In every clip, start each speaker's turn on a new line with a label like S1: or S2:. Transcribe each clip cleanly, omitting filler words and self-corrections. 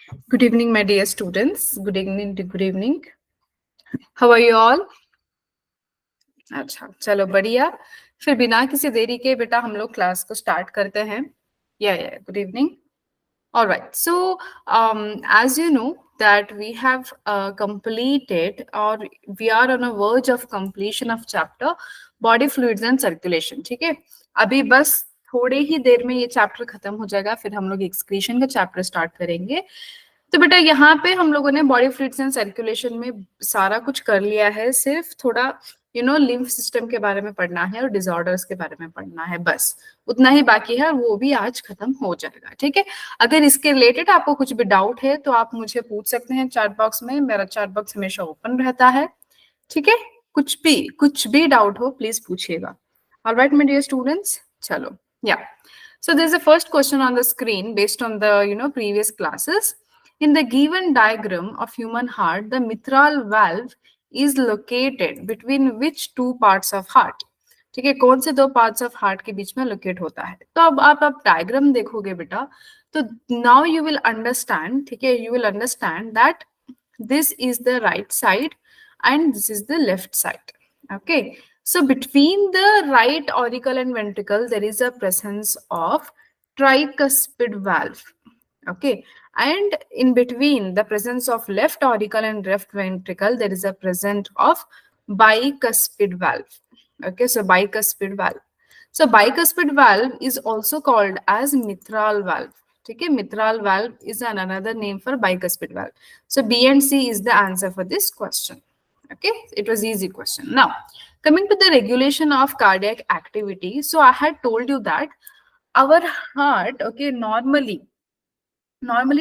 S1: Good evening, my dear students. Good evening. Good evening. How are you all? अच्छा, चलो बढ़िया. फिर बिना किसी देरी के बेटा हम लोग क्लास को स्टार्ट करते हैं. Yeah. Good evening. All right. So, as you know that we have completed or we are on a verge of completion of chapter body fluids and circulation. ठीक है. अभी बस थोड़े ही देर में ये चैप्टर खत्म हो जाएगा. फिर हम लोग एक्सक्रीशन का चैप्टर स्टार्ट करेंगे. तो बेटा यहाँ पे हम लोगों ने बॉडी फ्लूइड्स एंड सर्कुलेशन में सारा कुछ कर लिया है. सिर्फ थोड़ा लिम्फ सिस्टम के बारे में पढ़ना है और डिसऑर्डर्स के बारे में पढ़ना है. बस उतना ही बाकी है. वो भी आज खत्म हो जाएगा. ठीक है. अगर इसके रिलेटेड आपको कुछ भी डाउट है तो आप मुझे पूछ सकते हैं चैट बॉक्स में. मेरा चैट बॉक्स हमेशा ओपन रहता है. ठीक है. कुछ भी डाउट हो प्लीज पूछिएगा. Alright my dear students. चलो या so there's a first question on the screen based on the previous classes. In the given diagram of human heart, the mitral valve is located between which two parts of heart? ठीक है. कौन से दो parts of heart के बीच में locate होता है? तो अब आप डायग्राम देखोगे बेटा तो नाउ यू विल अंडरस्टैंड. ठीक है. You will understand that this is the right side and this is the left side. Okay. So between the right auricle and ventricle there is a presence of tricuspid valve. Okay. And in between the presence of left auricle and left ventricle there is a presence of bicuspid valve. Okay. So bicuspid valve. So bicuspid valve is also called as mitral valve. Okay. Mitral valve is another name for bicuspid valve. So B and C is the answer for this question. Okay. It was easy question. Now coming to the regulation of cardiac activity. So I had told you that our heart, okay, normally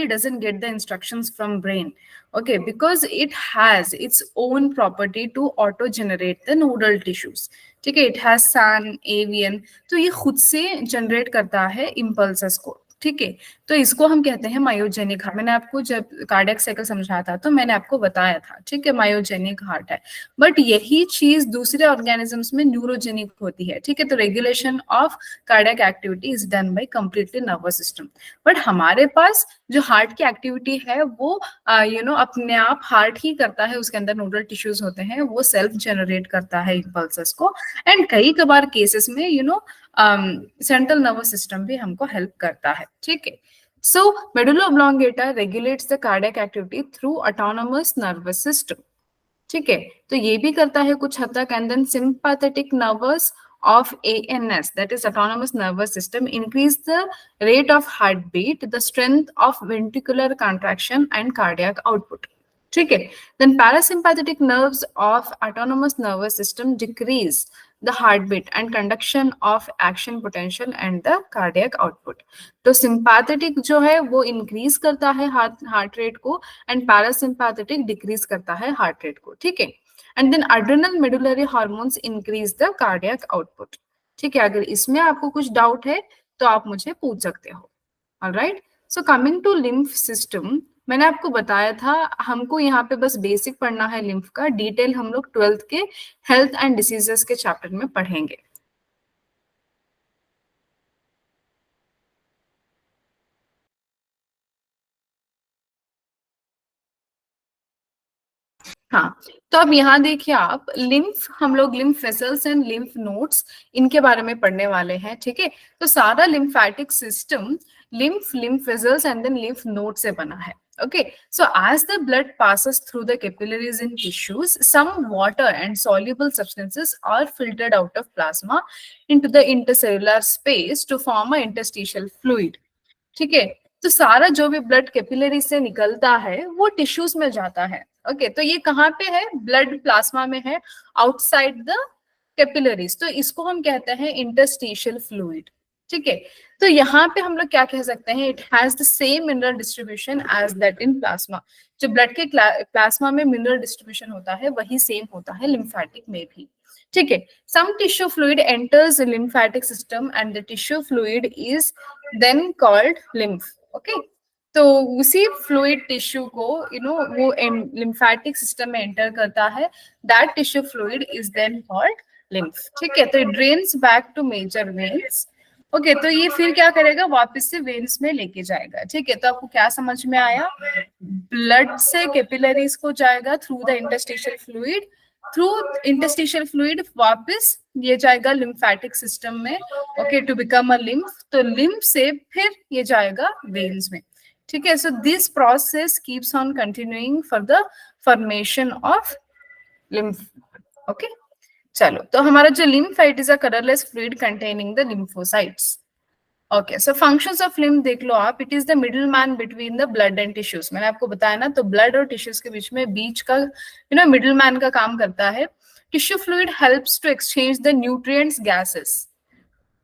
S1: doesn't get the instructions from brain. Okay, because it has its own property to auto generate the nodal tissues. ठीक है. It has SAN, AVN. तो ये खुद से generate करता है impulses को. ठीक है. तो इसको हम कहते हैं मायोजेनिक हार्ट. मैंने आपको जब कार्डियक साइकिल समझाया था तो मैंने आपको बताया था. ठीक है. मायोजेनिक हार्ट है. बट यही चीज दूसरे ऑर्गेनिजम्स में न्यूरोजेनिक होती है. ठीक है. तो regulation of cardiac activity is done by completely nervous system. But हमारे पास जो हार्ट की एक्टिविटी है वो अपने आप हार्ट ही करता है. उसके अंदर नोडल टिश्यूज होते हैं. वो सेल्फ जनरेट करता है इम्पल्सेस को. एंड कई कबार केसेस में सेंट्रल नर्वस सिस्टम भी हमको हेल्प करता है. ठीक है. So medulla oblongata regulates the cardiac activity through autonomous nervous system. ठीक है. तो ये भी करता है कुछ हद तक. And then sympathetic nervous of ANS, that is autonomous nervous system, increase the rate of heartbeat, the strength of ventricular contraction and cardiac output. ठीक है. Then parasympathetic nerves of autonomous nervous system decrease the heartbeat and conduction of action potential and the cardiac output. तो sympathetic जो है वो increase करता है heart rate को and parasympathetic decrease करता है heart rate को. ठीक है. And then adrenal medullary hormones increase the cardiac output. ठीक है. अगर इसमें आपको कुछ डाउट है तो आप मुझे पूछ सकते हो. Alright. So coming to lymph system, मैंने आपको बताया था हमको यहाँ पे बस बेसिक पढ़ना है लिम्फ का. डिटेल हम लोग 12th के हेल्थ एंड डिसीजेस के चैप्टर में पढ़ेंगे. हाँ. तो अब यहाँ देखिए आप लिम्फ, हम लोग lymph vessels and lymph nodes इनके बारे में पढ़ने वाले हैं. ठीक है. तो सारा lymphatic system lymph vessels and then lymph node से बना है. Okay, so as the blood passes through the capillaries and tissues, some water and soluble substances are filtered out of plasma into the intercellular space to form a interstitial fluid. ठीक है. तो सारा जो भी blood capillary से निकलता है वो टिश्यूज में जाता है. ओके. तो ये कहाँ पे है? ब्लड प्लाज्मा में है, आउटसाइड द कैपिलरीज. तो इसको हम कहते हैं इंटरस्टिशियल फ्लूइड. ठीक है. तो यहाँ पे हम लोग क्या कह सकते हैं? It has the same mineral distribution as that in plasma. जो ब्लड के प्लाज्मा में मिनरल डिस्ट्रीब्यूशन होता है वही सेम होता है लिम्फेटिक में भी. ठीक है. Some tissue fluid enters lymphatic system and the tissue fluid is then called lymph. Okay. तो उसी फ्लूइड टिश्यू को वो लिम्फेटिक सिस्टम में एंटर करता है. That tissue fluid is then called lymph. ठीक है. तो it drains back to major veins. Okay तो ये फिर क्या करेगा, वापस से वेन्स में लेके जाएगा। ठीक है, तो आपको क्या समझ में आया, ब्लड से कैपिलरीज को जाएगा through the interstitial fluid, through interstitial fluid वापस ये जाएगा लिम्फेटिक सिस्टम में, okay, to become a lymph, तो लिम्फ से फिर ये जाएगा वेन्स में। ठीक है, so this process keeps on continuing for the formation of lymph. Okay, चलो, तो हमारा जो lymph it is a colourless fluid containing the lymphocytes. Okay, so functions of lymph देख लो आप, it is the middle man between the blood and tissues. मैंने आपको बताया ना, तो ब्लड और टिश्यूज के बीच में बीच का मिडिल मैन का काम करता है। Tissue fluid helps to exchange the nutrients gases.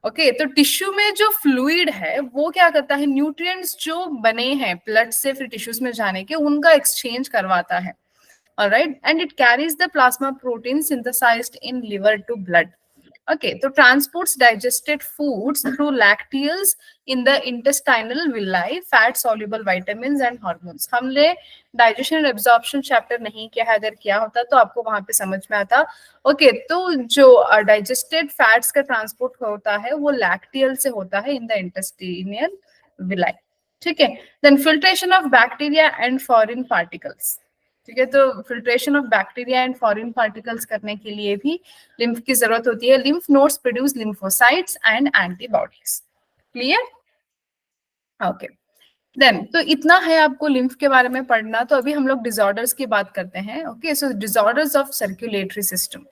S1: Okay, तो टिश्यू में जो फ्लूइड है वो क्या करता है, न्यूट्रिएंट्स जो बने हैं ब्लड से फिर टिश्यूज में जाने के, उनका एक्सचेंज करवाता है। Alright, and it carries the plasma protein synthesized in liver to blood. Okay, so transports digested foods through lacteals in the intestinal villi, fat soluble vitamins and hormones. हमने digestion and absorption chapter नहीं किया है, अगर किया होता तो आपको वहां पे समझ में आता। Okay, तो जो digested fats का transport होता है वो lacteal से होता है in the intestinal villi. ठीक है, then filtration of bacteria and foreign particles. ठीक है, तो filtration of bacteria and foreign particles करने के लिए भी लिम्फ की जरूरत होती है। Lymph nodes produce lymphocytes and antibodies. Clear? Okay, then तो इतना है आपको लिम्फ के बारे में पढ़ना। तो अभी हम लोग डिसऑर्डर्स की बात करते हैं। Okay, so disorders of circulatory system.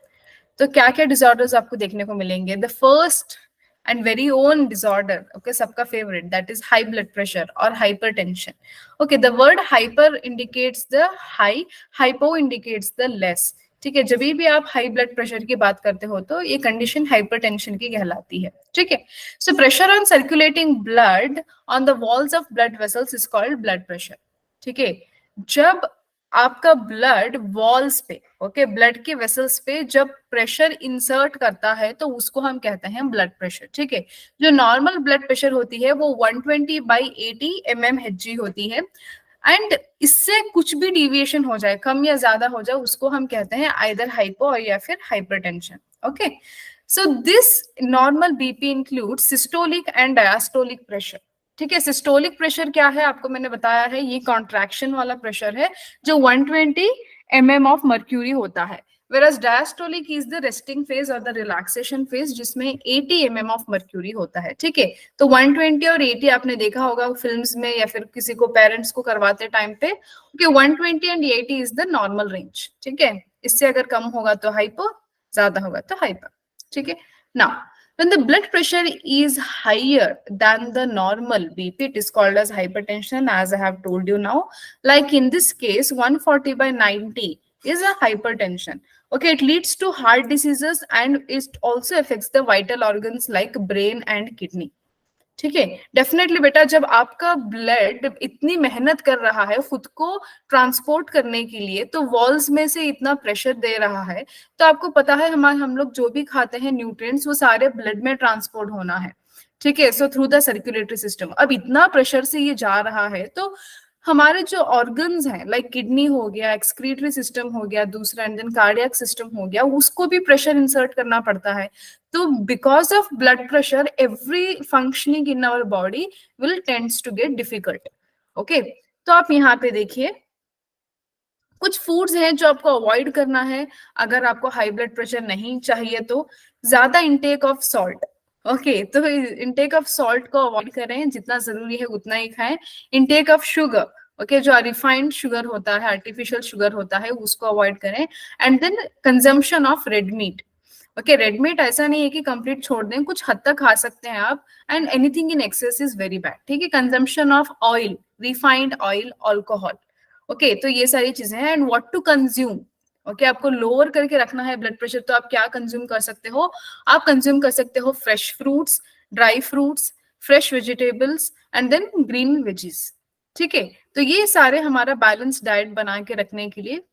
S1: तो क्या क्या डिसऑर्डर्स आपको देखने को मिलेंगे? The first and very own disorder, okay, सबका favorite, that is high blood pressure or hypertension. Okay, the word hyper indicates the high, hypo indicates the less. ठीक है, जब भी आप हाई ब्लड प्रेशर की बात करते हो तो ये कंडीशन हाइपरटेंशन की कहलाती है। ठीक है, so pressure on circulating blood on the walls of blood vessels is called blood pressure. ठीक है, जब आपका ब्लड वॉल्स पे, ओके, ब्लड के वेसल्स पे जब प्रेशर इंसर्ट करता है तो उसको हम कहते हैं ब्लड प्रेशर। ठीक है, जो नॉर्मल ब्लड प्रेशर होती है वो 120/80 mmHg होती है, एंड इससे कुछ भी डिविएशन हो जाए, कम या ज्यादा हो जाए, उसको हम कहते हैं आइदर हाइपो या फिर hypertension. Okay, so this normal BP include systolic and diastolic pressure. ठीक है, सिस्टोलिक प्रेशर क्या है आपको मैंने बताया है, ये कॉन्ट्रैक्शन वाला प्रेशर है जो 120 mm ऑफ मर्क्यूरी होता है, whereas diastolic is the resting phase और the relaxation phase जिसमें 80 mm ऑफ मर्क्यूरी होता है। ठीक है, तो 120 और 80 आपने देखा होगा फिल्म्स में या फिर किसी को पेरेंट्स को करवाते टाइम पे। Okay, 120 and 80 is the normal range. ठीक है, इससे अगर कम होगा तो हाइपो, ज्यादा होगा तो हाइपर। ठीक है, now when the blood pressure is higher than the normal BP, it is called as hypertension, as I have told you now. Like in this case, 140/90 is a hypertension. Okay, it leads to heart diseases and it also affects the vital organs like brain and kidney. ठीक है, definitely बेटा, जब आपका blood इतनी मेहनत कर रहा है खुद को ट्रांसपोर्ट करने के लिए, तो वॉल्स में से इतना प्रेशर दे रहा है, तो आपको पता है हम लोग जो भी खाते हैं न्यूट्रिएंट्स वो सारे ब्लड में ट्रांसपोर्ट होना है। ठीक है, so through the circulatory system. अब इतना प्रेशर से ये जा रहा है तो हमारे जो ऑर्गन्स हैं, लाइक किडनी हो गया, एक्सक्रीटरी सिस्टम हो गया दूसरा, एंड देन कार्डियक सिस्टम हो गया, उसको भी प्रेशर इंसर्ट करना पड़ता है। तो because of blood pressure every functioning in our body will tends to get difficult. Okay, तो आप यहाँ पे देखिए कुछ फूड्स हैं जो आपको अवॉइड करना है अगर आपको हाई ब्लड प्रेशर नहीं चाहिए तो। ज्यादा इंटेक ऑफ सॉल्ट। ओके, तो इंटेक ऑफ सॉल्ट को अवॉइड करें, जितना जरूरी है उतना ही खाएं। इंटेक ऑफ शुगर, ओके, जो रिफाइंड शुगर होता है, आर्टिफिशियल शुगर होता है, उसको अवॉइड करें। And then consumption of red meat. Okay, red meat ऐसा नहीं है कि कंप्लीट छोड़ दें, कुछ हद तक खा सकते हैं आप, and anything in excess is very bad. ठीक है, consumption of oil, refined oil, alcohol. Okay, तो ये सारी चीजें हैं। And what to consume. Okay, आपको लोअर करके रखना है ब्लड प्रेशर, तो आप क्या कंज्यूम कर सकते हो? आप कंज्यूम कर सकते हो fresh fruits, dry fruits, fresh vegetables and then green veggies. ठीक है, तो ये सारे हमारा बैलेंस डाइट बना के रखने के लिए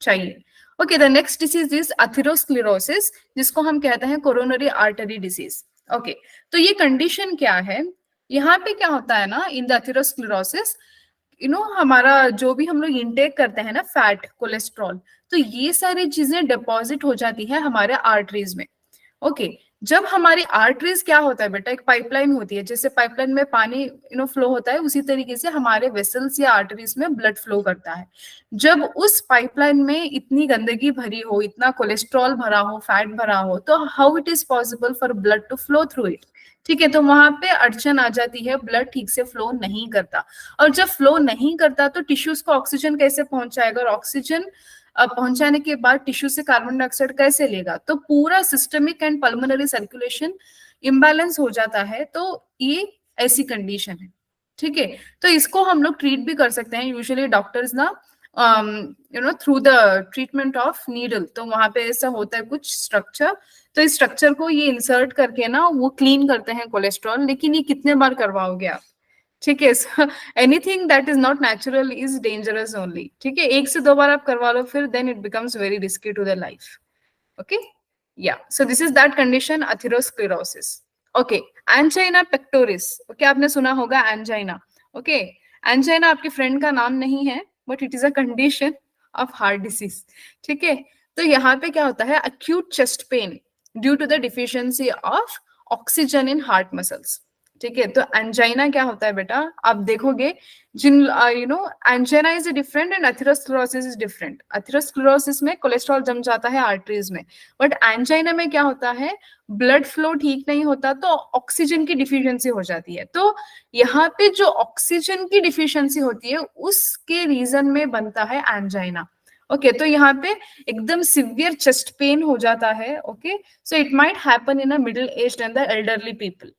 S1: चाहिए। Okay, the next disease is atherosclerosis, जिसको हम कहते हैं कोरोनरी आर्टरी डिसीज। ओके, तो ये कंडीशन क्या है? यहाँ पे क्या होता है ना, इन द एथेरोस्क्लेरोसिस हमारा जो भी हम लोग इंटेक करते हैं ना, फैट, कोलेस्ट्रॉल, तो ये सारी चीजें डिपॉजिट हो जाती है हमारे आर्टरीज में। ओके, जब हमारी आर्टरीज क्या होता है बेटा, एक पाइपलाइन होती है, जैसे पाइपलाइन में पानी फ्लो होता है, उसी तरीके से हमारे वेसल्स या आर्टरीज में ब्लड फ्लो करता है। जब उस पाइपलाइन में इतनी गंदगी भरी हो, इतना कोलेस्ट्रॉल भरा हो, फैट भरा हो, तो how it is possible for blood to flow through it? ठीक है, तो वहां पे अड़चन आ जाती है, ब्लड ठीक से फ्लो नहीं करता। और जब फ्लो नहीं करता तो टिश्यूज को ऑक्सीजन कैसे पहुंचाएगा, और ऑक्सीजन पहुंचाने के बाद टिश्यू से कार्बन डाइऑक्साइड कैसे लेगा? तो पूरा systemic and pulmonary circulation imbalance हो जाता है। तो ये ऐसी कंडीशन है। ठीक है, तो इसको हम लोग ट्रीट भी कर सकते हैं, यूजुअली डॉक्टर्स ना through the treatment of needle. तो वहां पे ऐसा होता है कुछ स्ट्रक्चर, तो इस स्ट्रक्चर को ये इंसर्ट करके ना वो क्लीन करते हैं कोलेस्ट्रॉल। लेकिन ये कितने बार करवाओगे आप? ठीक है, anything that is not natural is dangerous only. ठीक है, एक से दो बार आप करवा लो, फिर then it becomes very risky to the life. Okay, या so this is that condition, atherosclerosis. Okay, angina pectoris, okay, आपने सुना होगा एंजाइना। ओके, एंजाइना आपके फ्रेंड का नाम नहीं है, but it is a condition of heart disease. ठीक है, तो यहाँ पे क्या होता है, acute chest pain due to the deficiency of oxygen in heart muscles. ठीक है, तो एंजाइना क्या होता है बेटा, आप देखोगे जिन angina is different and atherosclerosis is different. Atherosclerosis में कोलेस्ट्रॉल जम जाता है आर्टरीज में, बट एंजाइना में क्या होता है, ब्लड फ्लो ठीक नहीं होता, तो ऑक्सीजन की डिफिशियंसी हो जाती है। तो यहाँ पे जो ऑक्सीजन की डिफिशियंसी होती है उसके रीजन में बनता है एंजाइना। ओके, तो यहाँ पे एकदम सिवियर चेस्ट पेन हो जाता है। Okay, so it might happen in a middle aged and the elderly people.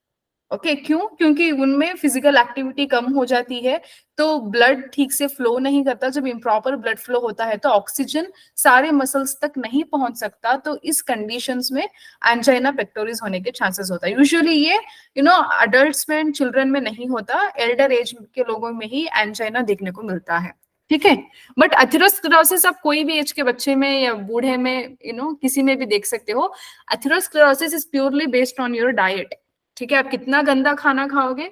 S1: Okay, क्यों? क्योंकि उनमें फिजिकल एक्टिविटी कम हो जाती है, तो ब्लड ठीक से फ्लो नहीं करता। जब इम्प्रॉपर ब्लड फ्लो होता है तो ऑक्सीजन सारे मसल्स तक नहीं पहुंच सकता, तो इस कंडीशंस में एंजाइना पेक्टोरिस होने के चांसेस होता है। यूजुअली ये अडल्ट्स में, चिल्ड्रन में नहीं होता, एल्डर एज के लोगों में ही एंजाइना देखने को मिलता है। ठीक है, बट एथेरोस्क्लेरोसिस आप कोई भी एज के बच्चे में या बूढ़े में किसी में भी देख सकते हो। Atherosclerosis is purely based on your diet. ठीक है, आप कितना गंदा खाना खाओगे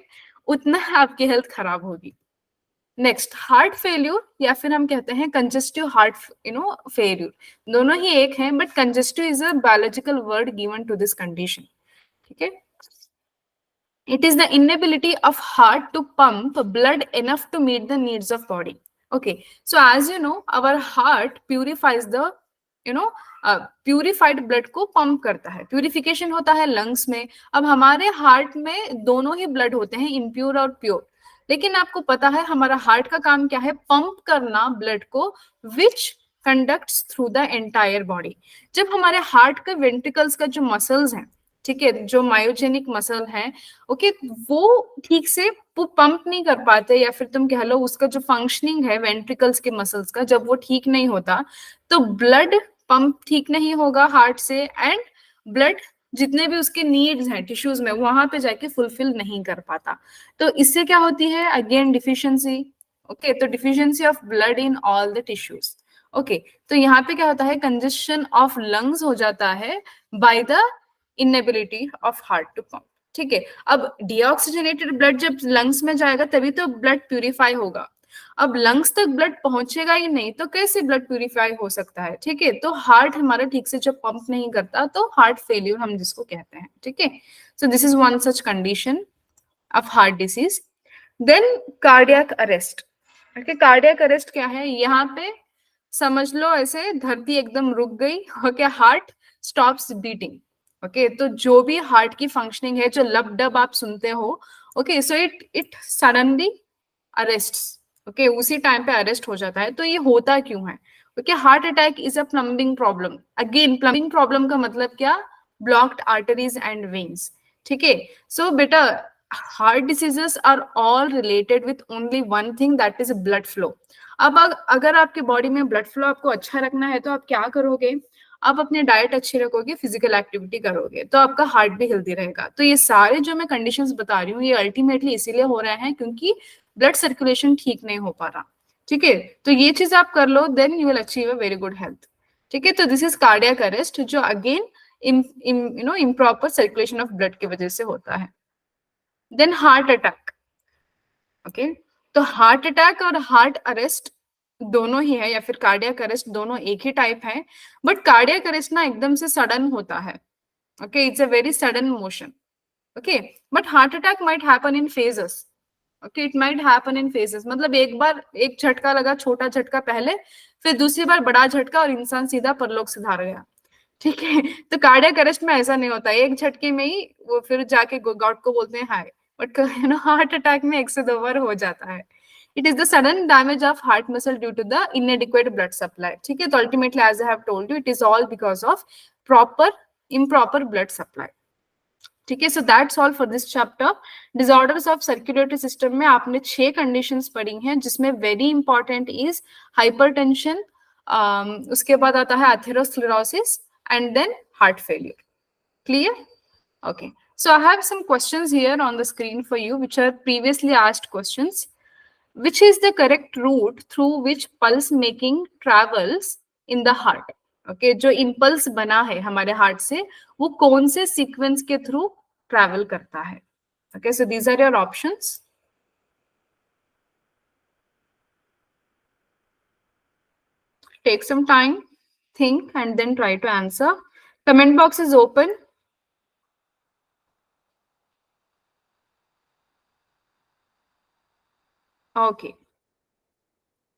S1: उतना आपकी हेल्थ खराब होगी। नेक्स्ट, हार्ट फेल्यूर, या फिर हम कहते हैं कंजेस्टिव हार्ट फेल्यूर। दोनों ही एक हैं, but congestive is a biological word given to this condition. ठीक है, it is the inability of heart to pump blood enough to meet the needs of body. Okay, so as you know, our heart purifies the purified blood को pump करता है। Purification होता है lungs में। अब हमारे हार्ट में दोनों ही ब्लड होते हैं, इम्प्योर और प्योर। लेकिन आपको पता है हमारा हार्ट का काम क्या है, पंप करना ब्लड को, which conducts through the entire body. जब हमारे हार्ट के वेंट्रिकल्स का जो मसल्स हैं, ठीक है, जो मायोजेनिक मसल है, ओके, वो ठीक से वो पंप नहीं कर पाते, या फिर तुम कह लो उसका जो फंक्शनिंग है वेंट्रिकल्स के मसल्स का, जब वो ठीक नहीं होता तो ब्लड पंप ठीक नहीं होगा हार्ट से, एंड ब्लड जितने भी उसके नीड्स हैं टिश्यूज में वहां पे जाके फुलफिल नहीं कर पाता। तो इससे क्या होती है, अगेन डिफिशियंसी। ओके, तो deficiency of blood in all the tissues. Okay, तो यहाँ पे क्या होता है, कंजेशन ऑफ लंग्स हो जाता है by the inability of heart to pump. ठीक है, अब डीऑक्सीजनेटेड ब्लड जब लंग्स में जाएगा तभी तो ब्लड प्यूरिफाई होगा। अब लंग्स तक ब्लड पहुंचेगा ही नहीं तो कैसे ब्लड प्यूरिफाई हो सकता है? ठीक है, तो हार्ट हमारा ठीक से जब पंप नहीं करता तो हार्ट फेल्यूर हम जिसको कहते हैं। ठीक है, so this is one such condition of heart disease. Then cardiac arrest. Okay, cardiac arrest क्या है, यहाँ पे समझ लो ऐसे धरती एकदम रुक गई। Okay, heart stops beating. Okay, तो जो भी हार्ट की फंक्शनिंग है, जो लब डब आप सुनते हो, okay, so it suddenly arrest. Okay, उसी टाइम पे अरेस्ट हो जाता है। तो ये होता क्यों है? Okay, heart attack is a plumbing problem. Again plumbing problem का मतलब क्या, ब्लॉक्ड आर्टरीज एंड वेन्स। ठीक है, सो बेटा heart diseases are all related with only one thing, that is blood flow. अब अगर आपके बॉडी में ब्लड फ्लो आपको अच्छा रखना है तो आप क्या करोगे, आप अपने डाइट अच्छी रखोगे, फिजिकल एक्टिविटी करोगे, तो आपका हार्ट भी हेल्दी रहेगा। तो ये सारे जो मैं कंडीशंस बता रही हूँ ये अल्टीमेटली इसीलिए हो रहे हैं क्योंकि ब्लड सर्कुलेशन ठीक नहीं हो पा रहा। ठीक है, तो ये चीज आप कर लो, then you will achieve a very good health. ठीक है, तो दिस इज कार्डियक अरेस्ट, जो again improper circulation of blood की वजह से होता है। Then heart attack. ओके, तो हार्ट अटैक और हार्ट अरेस्ट दोनों ही है, या फिर कार्डियक अरेस्ट, दोनों एक ही टाइप है। बट कार्डियक अरेस्ट ना एकदम से सडन होता है। Okay, it's a very sudden motion. Okay, but heart attack might happen in phases. Okay, it might happen in phases. मतलब एक बार एक झटका लगा, छोटा झटका पहले, फिर दूसरी बार बड़ा झटका और इंसान सीधा परलोक सिधार गया. ठीक है, तो कार्डियक अरेस्ट में ऐसा नहीं होता, एक झटके में ही वो फिर जाके गॉड को बोलते हैं हाय. बट हार्ट अटैक में एक से दो बार हो जाता है. It is the sudden damage of heart muscle due to the inadequate blood supply. ठीक है, तो ultimately as I have told you it is all because of proper improper blood supply. ठीक है, so that's all for this chapter. Disorders of circulatory system में आपने 6 conditions पढ़ी हैं, जिसमें वेरी इंपॉर्टेंट इज हाइपरटेंशन, उसके बाद आता है atherosclerosis and then heart failure. Clear? Okay, so I have some questions here on the screen for you, which are previously asked questions. Which is the correct route through which pulse making travels in the heart? Okay, जो impulse बना है हमारे heart से, वो कौन से sequence के through travel करता है? Okay, so these are your options. Take some time, think, and then try to answer. Comment box is open. Okay,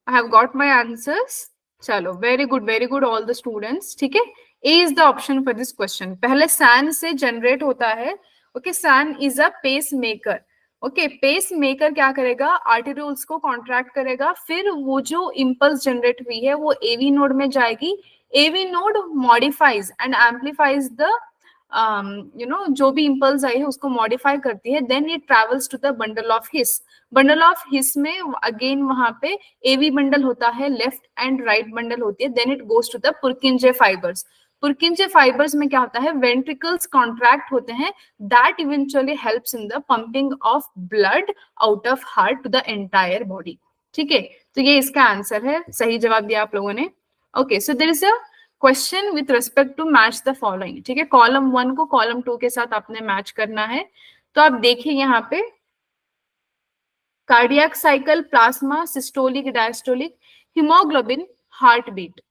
S1: I have got my answers. चलो, very good all the students. ठीक है, A is the option for this question. पहले SAN से generate होता है. Okay, SAN is a pacemaker. Okay, pacemaker क्या करेगा? Arterioles को कॉन्ट्रैक्ट करेगा, फिर वो जो इम्पल्स जनरेट हुई है वो AV नोड में जाएगी. AV node modifies and amplifies the जो भी इम्पल्स आई है उसको मॉडिफाई करती है. Then it travels to the bundle of His. Bundle of His में अगेन वहां पे एवी बंडल होता है, लेफ्ट एंड राइट बंडल होती है. Then it goes to the Purkinje fibres. Purkinje fibres में क्या होता है? वेंट्रिकल्स कॉन्ट्रैक्ट होते हैं. That eventually helps in the pumping of blood out of heart to the entire body. ठीक है, तो ये इसका आंसर है. सही जवाब दिया आप लोगों ने. Okay, so there is a question with respect to match the following. ठीक है, कॉलम 1 को कॉलम 2 के साथ आपने मैच करना है. तो आप देखिए यहाँ पे cardiac cycle, plasma, systolic, diastolic, haemoglobin, heart beat.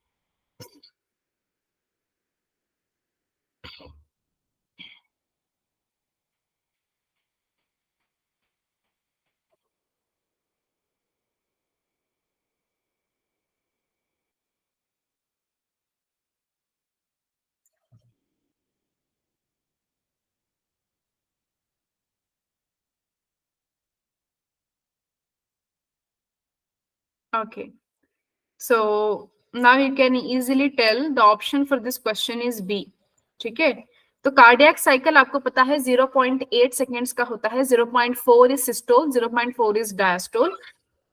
S1: Okay, so now you can easily tell the option for this question is B. ठीक है, तो कार्डियक साइकिल आपको पता है 0.8 सेकेंड्स का होता है. 0.4 is systole, 0.4 is diastole.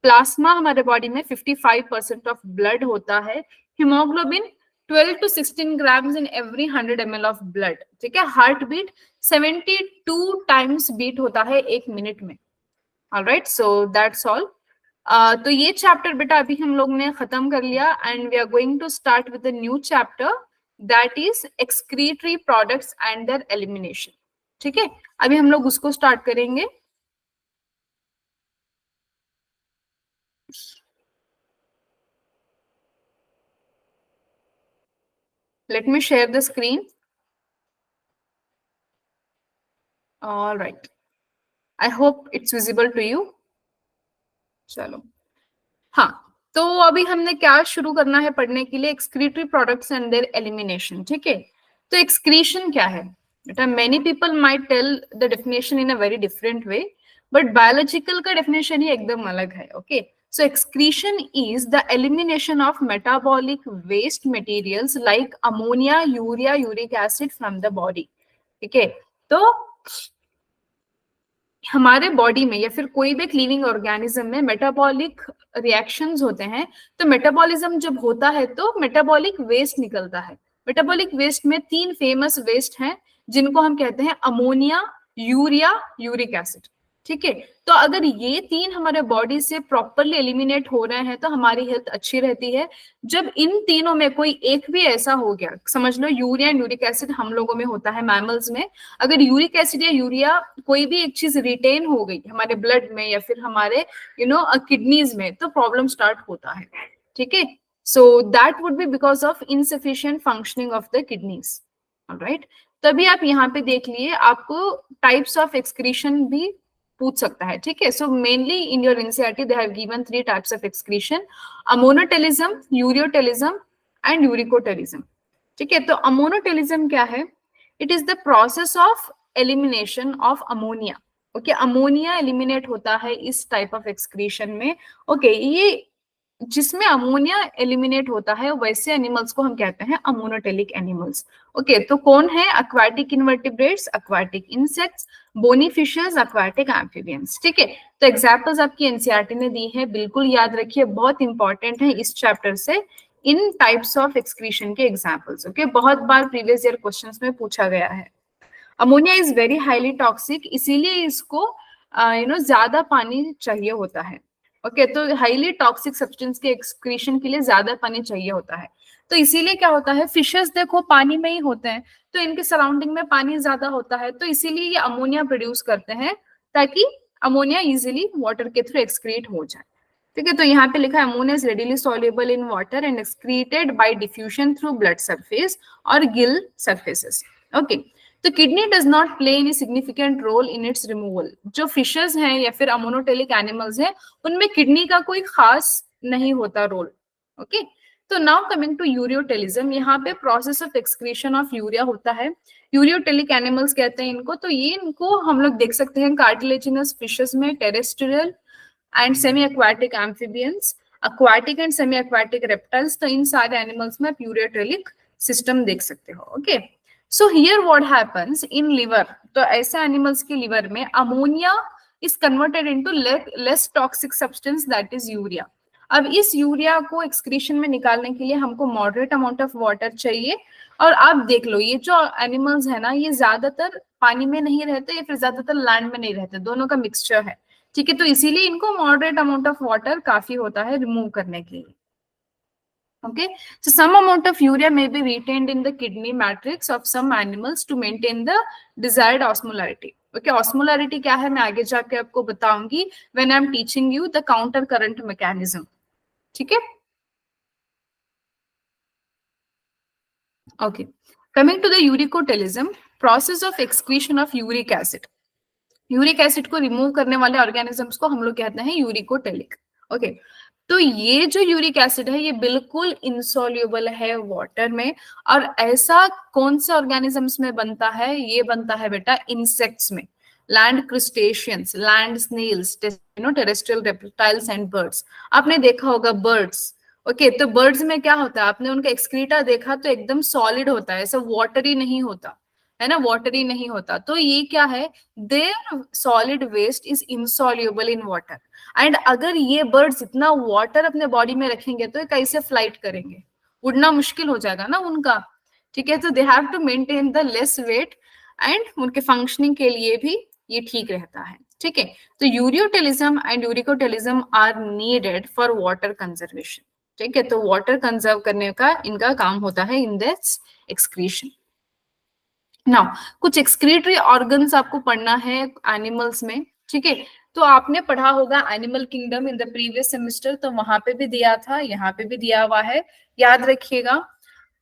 S1: Plasma हमारे बॉडी में 55% ऑफ ब्लड होता है. Haemoglobin 12 to 16 grams in every 100 ml of blood. ठीक है, हार्ट बीट 72 टाइम्स बीट होता है एक मिनट में. Alright, so that's all. तो ये चैप्टर बेटा अभी हम लोग ने खत्म कर लिया and we are going to start with a new chapter that is excretory products and their elimination. ठीक है, अभी हम लोग उसको स्टार्ट करेंगे. Let me share the screen. All right, I hope it's visible to you. चलो, हाँ, तो अभी हमने क्या शुरू करना है पढ़ने के लिए? Excretory products and their elimination. ठीक है, तो एक्सक्रीशन क्या है बेटा? Many people might tell the definition in a very different way, but biological का डेफिनेशन ही एकदम अलग है. Okay, so excretion is the elimination of metabolic waste materials like ammonia, urea, uric acid from the body. ठीक है, तो हमारे body में या फिर कोई भी लिविंग ऑर्गेनिज्म में मेटाबॉलिक रिएक्शंस होते हैं. तो मेटाबॉलिज्म जब होता है तो मेटाबॉलिक वेस्ट निकलता है. मेटाबॉलिक वेस्ट में 3 फेमस वेस्ट हैं जिनको हम कहते हैं अमोनिया, यूरिया, यूरिक एसिड. ठीक है, तो अगर ये 3 हमारे बॉडी से प्रॉपरली एलिमिनेट हो रहे हैं तो हमारी हेल्थ अच्छी रहती है. जब इन तीनों में कोई एक भी ऐसा हो गया, समझ लो यूरिया एंड यूरिक एसिड हम लोगों में होता है, मैमल्स में, अगर यूरिक एसिड या यूरिया कोई भी एक चीज रिटेन हो गई हमारे ब्लड में या फिर हमारे किडनीज में, तो प्रॉब्लम स्टार्ट होता है. ठीक है, so that would be because of insufficient functioning of the kidneys. Right. तभी आप यहाँ पे देख लिए, आपको टाइप्स ऑफ एक्सक्रीशन भी पूछ सकता है, ठीक है। So mainly in your NCERT they have given 3 types of excretion, ammonotelism, ureotelism and uricotelism, ठीक है। तो अमोनोटेलिज्म क्या है? It is the process of elimination of ammonia. Okay, ammonia eliminate होता है इस टाइप ऑफ एक्सक्रीशन में। ओके, ये जिसमें अमोनिया एलिमिनेट होता है वैसे एनिमल्स को हम कहते हैं अमोनोटेलिक एनिमल्स। ओके, तो कौन है? Aquatic invertebrates, aquatic insects, bony fishes, aquatic amphibians, ठीक है। तो एग्जांपल्स आपकी एनसीईआरटी ने दी है, बिल्कुल याद रखिए, बहुत इंपॉर्टेंट है इस चैप्टर से इन टाइप्स ऑफ एक्सक्रीशन के एग्जांपल्स। ओके, बहुत बार प्रीवियस ईयर क्वेश्चंस में पूछा गया है। Ammonia is very highly toxic, इसीलिए इसको ज्यादा पानी चाहिए होता है। ओके, तो हाईली टॉक्सिक सब्सटेंस के एक्सक्रीशन के लिए ज्यादा पानी चाहिए होता है। तो इसीलिए क्या होता है, फिशेस देखो पानी में ही होते हैं, तो इनके सराउंडिंग में पानी ज्यादा होता है, तो इसीलिए ये अमोनिया प्रोड्यूस करते हैं ताकि अमोनिया इजिली वाटर के थ्रू एक्सक्रीट हो जाए, ठीक है। तो यहाँ पे लिखा है ammonia is readily soluble in water and excreted by diffusion through blood surface और गिल सरफेसेस। ओके, तो kidney does not play any significant role in its removal. जो फिशेस हैं या फिर अमोनोटेलिक एनिमल्स हैं, उनमें किडनी का कोई खास नहीं होता रोल। ओके, तो नाउ कमिंग टू यूरियोटेलिज्म, यहाँ पे process of excretion of urea होता है। यूरियोटेलिक एनिमल्स कहते हैं इनको। तो ये इनको हम लोग देख सकते हैं कार्टिलेजिनस फिशेस में, terrestrial and semi aquatic amphibians, aquatic and semi aquatic reptiles. तो इन सारे एनिमल्स में यूरियोटेलिक सिस्टम देख सकते हो। Okay, so here what happens in liver, तो ऐसे एनिमल्स के लिवर में ammonia is converted into less toxic substance that is urea. अब इस यूरिया को एक्सक्रीशन में निकालने के लिए हमको मॉडरेट अमाउंट ऑफ वाटर चाहिए। और आप देख लो, ये जो एनिमल्स है ना, ये ज्यादातर पानी में नहीं रहते या फिर ज्यादातर लैंड में नहीं रहते, दोनों का मिक्सचर है, ठीक है। तो इसीलिए इनको मॉडरेट अमाउंट ऑफ वाटर काफी होता है रिमूव करने के लिए। Okay, so some amount of urea may be retained in the kidney matrix of some animals to maintain the desired osmolarity. Okay, osmolarity क्या है मैं आगे जाके आपको बताऊंगी when I'm teaching you the counter current mechanism. ठीक है? Okay, coming to the uricotelism, process of excretion of uric acid. Uric acid को रिमूव करने वाले ऑर्गेनिजम्स को हम लोग कहते हैं यूरिकोटेलिक। ओके, तो ये जो यूरिक एसिड है ये बिल्कुल इंसॉल्युबल है वाटर में। और ऐसा कौन से ऑर्गेनिजम्स में बनता है? ये बनता है बेटा इंसेक्ट्स में, land crustaceans, land snails, terrestrial reptiles and birds. आपने देखा होगा बर्ड्स। ओके, तो बर्ड्स में क्या होता है, आपने उनका एक्सक्रीटा देखा तो एकदम सॉलिड होता है, ऐसा वाटरी नहीं होता है ना, वाटरी नहीं होता। तो ये क्या है, their solid waste is insoluble in water. And अगर ये बर्ड्स इतना वाटर अपने बॉडी में रखेंगे तो ये कैसे फ्लाइट करेंगे? उड़ना मुश्किल हो जाएगा ना उनका, ठीक है। तो they have to maintain the less weight and उनके फंक्शनिंग के लिए भी ये ठीक रहता है, ठीक है। तो ureotelism and uricotelism are needed for water conservation, ठीक है। तो वाटर कंजर्व करने का इनका काम होता है इन दिस एक्सक्रीशन। नाउ कुछ एक्सक्रीटरी ऑर्गन्स आपको पढ़ना है एनिमल्स में, ठीक है। तो आपने पढ़ा होगा animal kingdom in the previous semester, तो वहां पे भी दिया था, यहाँ पे भी दिया हुआ है, याद रखिएगा।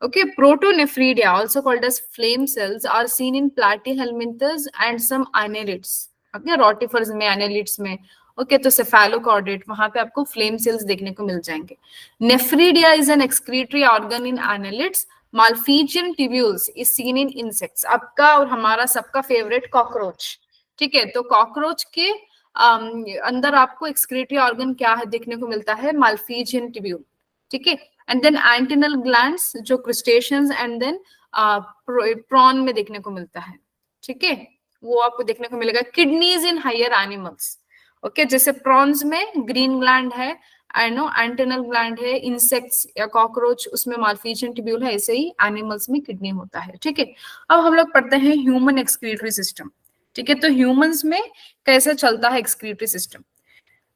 S1: Okay, protonephridia also called as flame cells are seen in platyhelminthes and some annelids. Okay, rotifers में, एनेलिड्स में। ओके, तो सेफेलोकॉर्डेट, वहां पे आपको फ्लेम सेल्स देखने को मिल जाएंगे। Nephridia is an excretory organ in annelids. Malpighian tubules is seen in insects. आपका और हमारा सबका फेवरेट कॉकरोच, ठीक है। तो कॉकरोच के अंदर आपको एक्सक्रीटरी ऑर्गन क्या है देखने को मिलता है, माल्फीजियन ट्यूब्यूल, ठीक है। एंड देन एंटिनल ग्लैंड्स जो क्रिस्टेशियंस एंड देन प्रॉन में देखने को मिलता है, ठीक है, वो आपको देखने को मिलेगा। Kidneys in higher animals, okay, जैसे प्रॉन्स में ग्रीन ग्लैंड है, आई नो एंटेनल ग्लैंड है, इंसेक्ट्स या कॉकरोच उसमें माल्फीजियन ट्यूब्यूल है, ऐसे ही एनिमल्स में किडनी होता है, ठीक है। अब हम लोग पढ़ते हैं ह्यूमन एक्सक्रीटरी सिस्टम, ठीक है। तो ह्यूमंस में कैसे चलता है excretory system?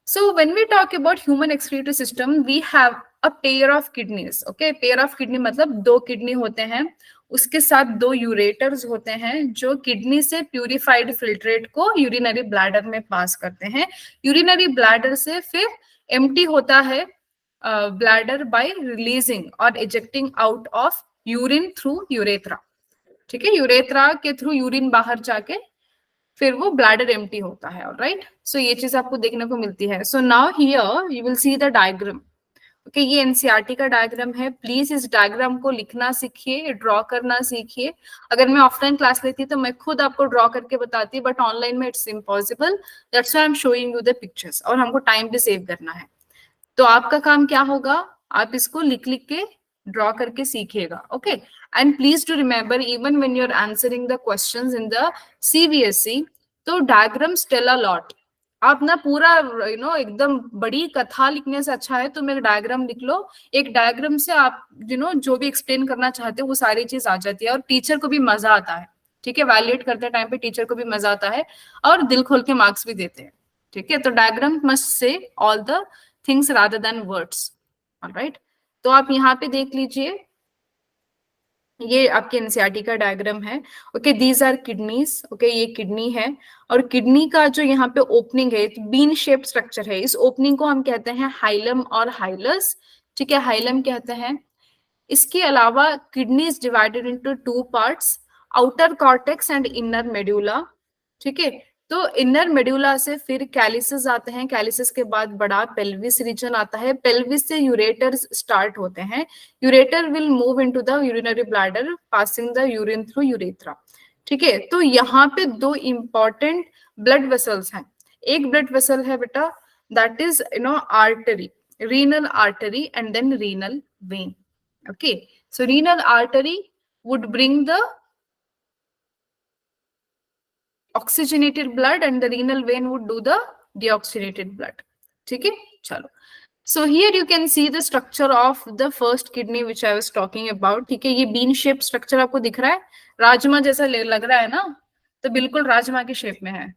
S1: So when we talk about human excretory system, we have a pair of kidneys. Okay, pair of kidney मतलब दो किडनी होते हैं, उसके साथ दो यूरेटर्स होते हैं जो किडनी से प्यूरिफाइड फिल्ट्रेट को यूरिनरी ब्लैडर में पास करते हैं। यूरिनरी ब्लैडर से फिर एम्प्टी होता है ब्लैडर बाय रिलीजिंग और ejecting out of urine through urethra. ठीक है, यूरेथ्रा के थ्रू यूरिन बाहर जाके फिर वो ब्लैडर एम्प्टी होता है, ऑलराइट। सो ये चीज आपको देखने को मिलती है। So now here you will see the diagram. Okay, ये एनसीईआरटी का डायग्राम है। प्लीज इस डायग्राम को लिखना सीखिए, ड्रॉ करना सीखिए। अगर मैं ऑफलाइन क्लास लेती तो मैं खुद आपको ड्रॉ करके बताती, बट ऑनलाइन में it's impossible, that's why I am showing you the pictures, और हमको टाइम भी सेव करना है। तो आपका काम क्या होगा, आप इसको लिख लिख के ड्रॉ करके सीखिएगा। Okay, and please to remember even when you are answering the questions in the CBSE, तो डायग्राम्स टेल अ लॉट। आप ना पूरा एकदम बड़ी कथा लिखने से अच्छा है तुम एक डायग्राम लिख लो। एक डायग्राम से आप जो भी एक्सप्लेन करना चाहते हो वो सारी चीज आ जाती है, और टीचर को भी मजा आता है। ठीक है, वैलिडेट करते टाइम पे टीचर को भी मजा आता है, और दिल खोल के मार्क्स भी देते हैं। ठीक है, तो diagram must say all the things rather than words, alright. तो आप यहाँ पे देख लीजिए, ये आपके एनसीईआरटी का डायग्राम है। Okay, these are kidneys. Okay, ये किडनी है, और किडनी का जो यहाँ पे ओपनिंग है, बीन शेप स्ट्रक्चर है, इस ओपनिंग को हम कहते हैं हाइलम और हाइलस। ठीक है, हाइलम कहते हैं। इसके अलावा kidney is divided into two parts, outer cortex and inner medulla. ठीक है, तो इनर मेड्यूला से फिर कैलिसेस आते हैं, कैलिसेस के बाद बड़ा पेल्विस रीजन आता है, पेल्विस से यूरेटर स्टार्ट होते हैं, ureter will move into the urinary bladder passing the urine through urethra. ठीक है, तो यहाँ पे दो इंपॉर्टेंट ब्लड वेसल्स हैं। एक ब्लड वेसल है बेटा, that is artery, renal artery, and then renal vein. Okay, so renal artery would bring the oxygenated blood and the renal vein would do the deoxygenated blood. ठीक है, चलो। So here you can see the structure of the first kidney which I was talking about. ठीक है, ये bean shape structure आपको दिख रहा है, राजमा जैसा लग रहा है ना, तो बिल्कुल राजमा के शेप में है।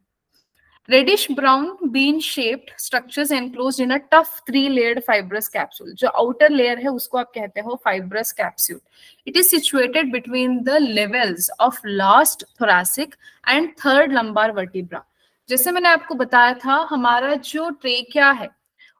S1: Reddish brown bean shaped structures enclosed in a tough 3-layered fibrous capsule. जो outer layer है उसको आप कहते हो fibrous capsule. It is situated between the levels of last thoracic and third lumbar vertebra. जैसे मैंने आपको बताया था, हमारा जो ट्रेकिया है,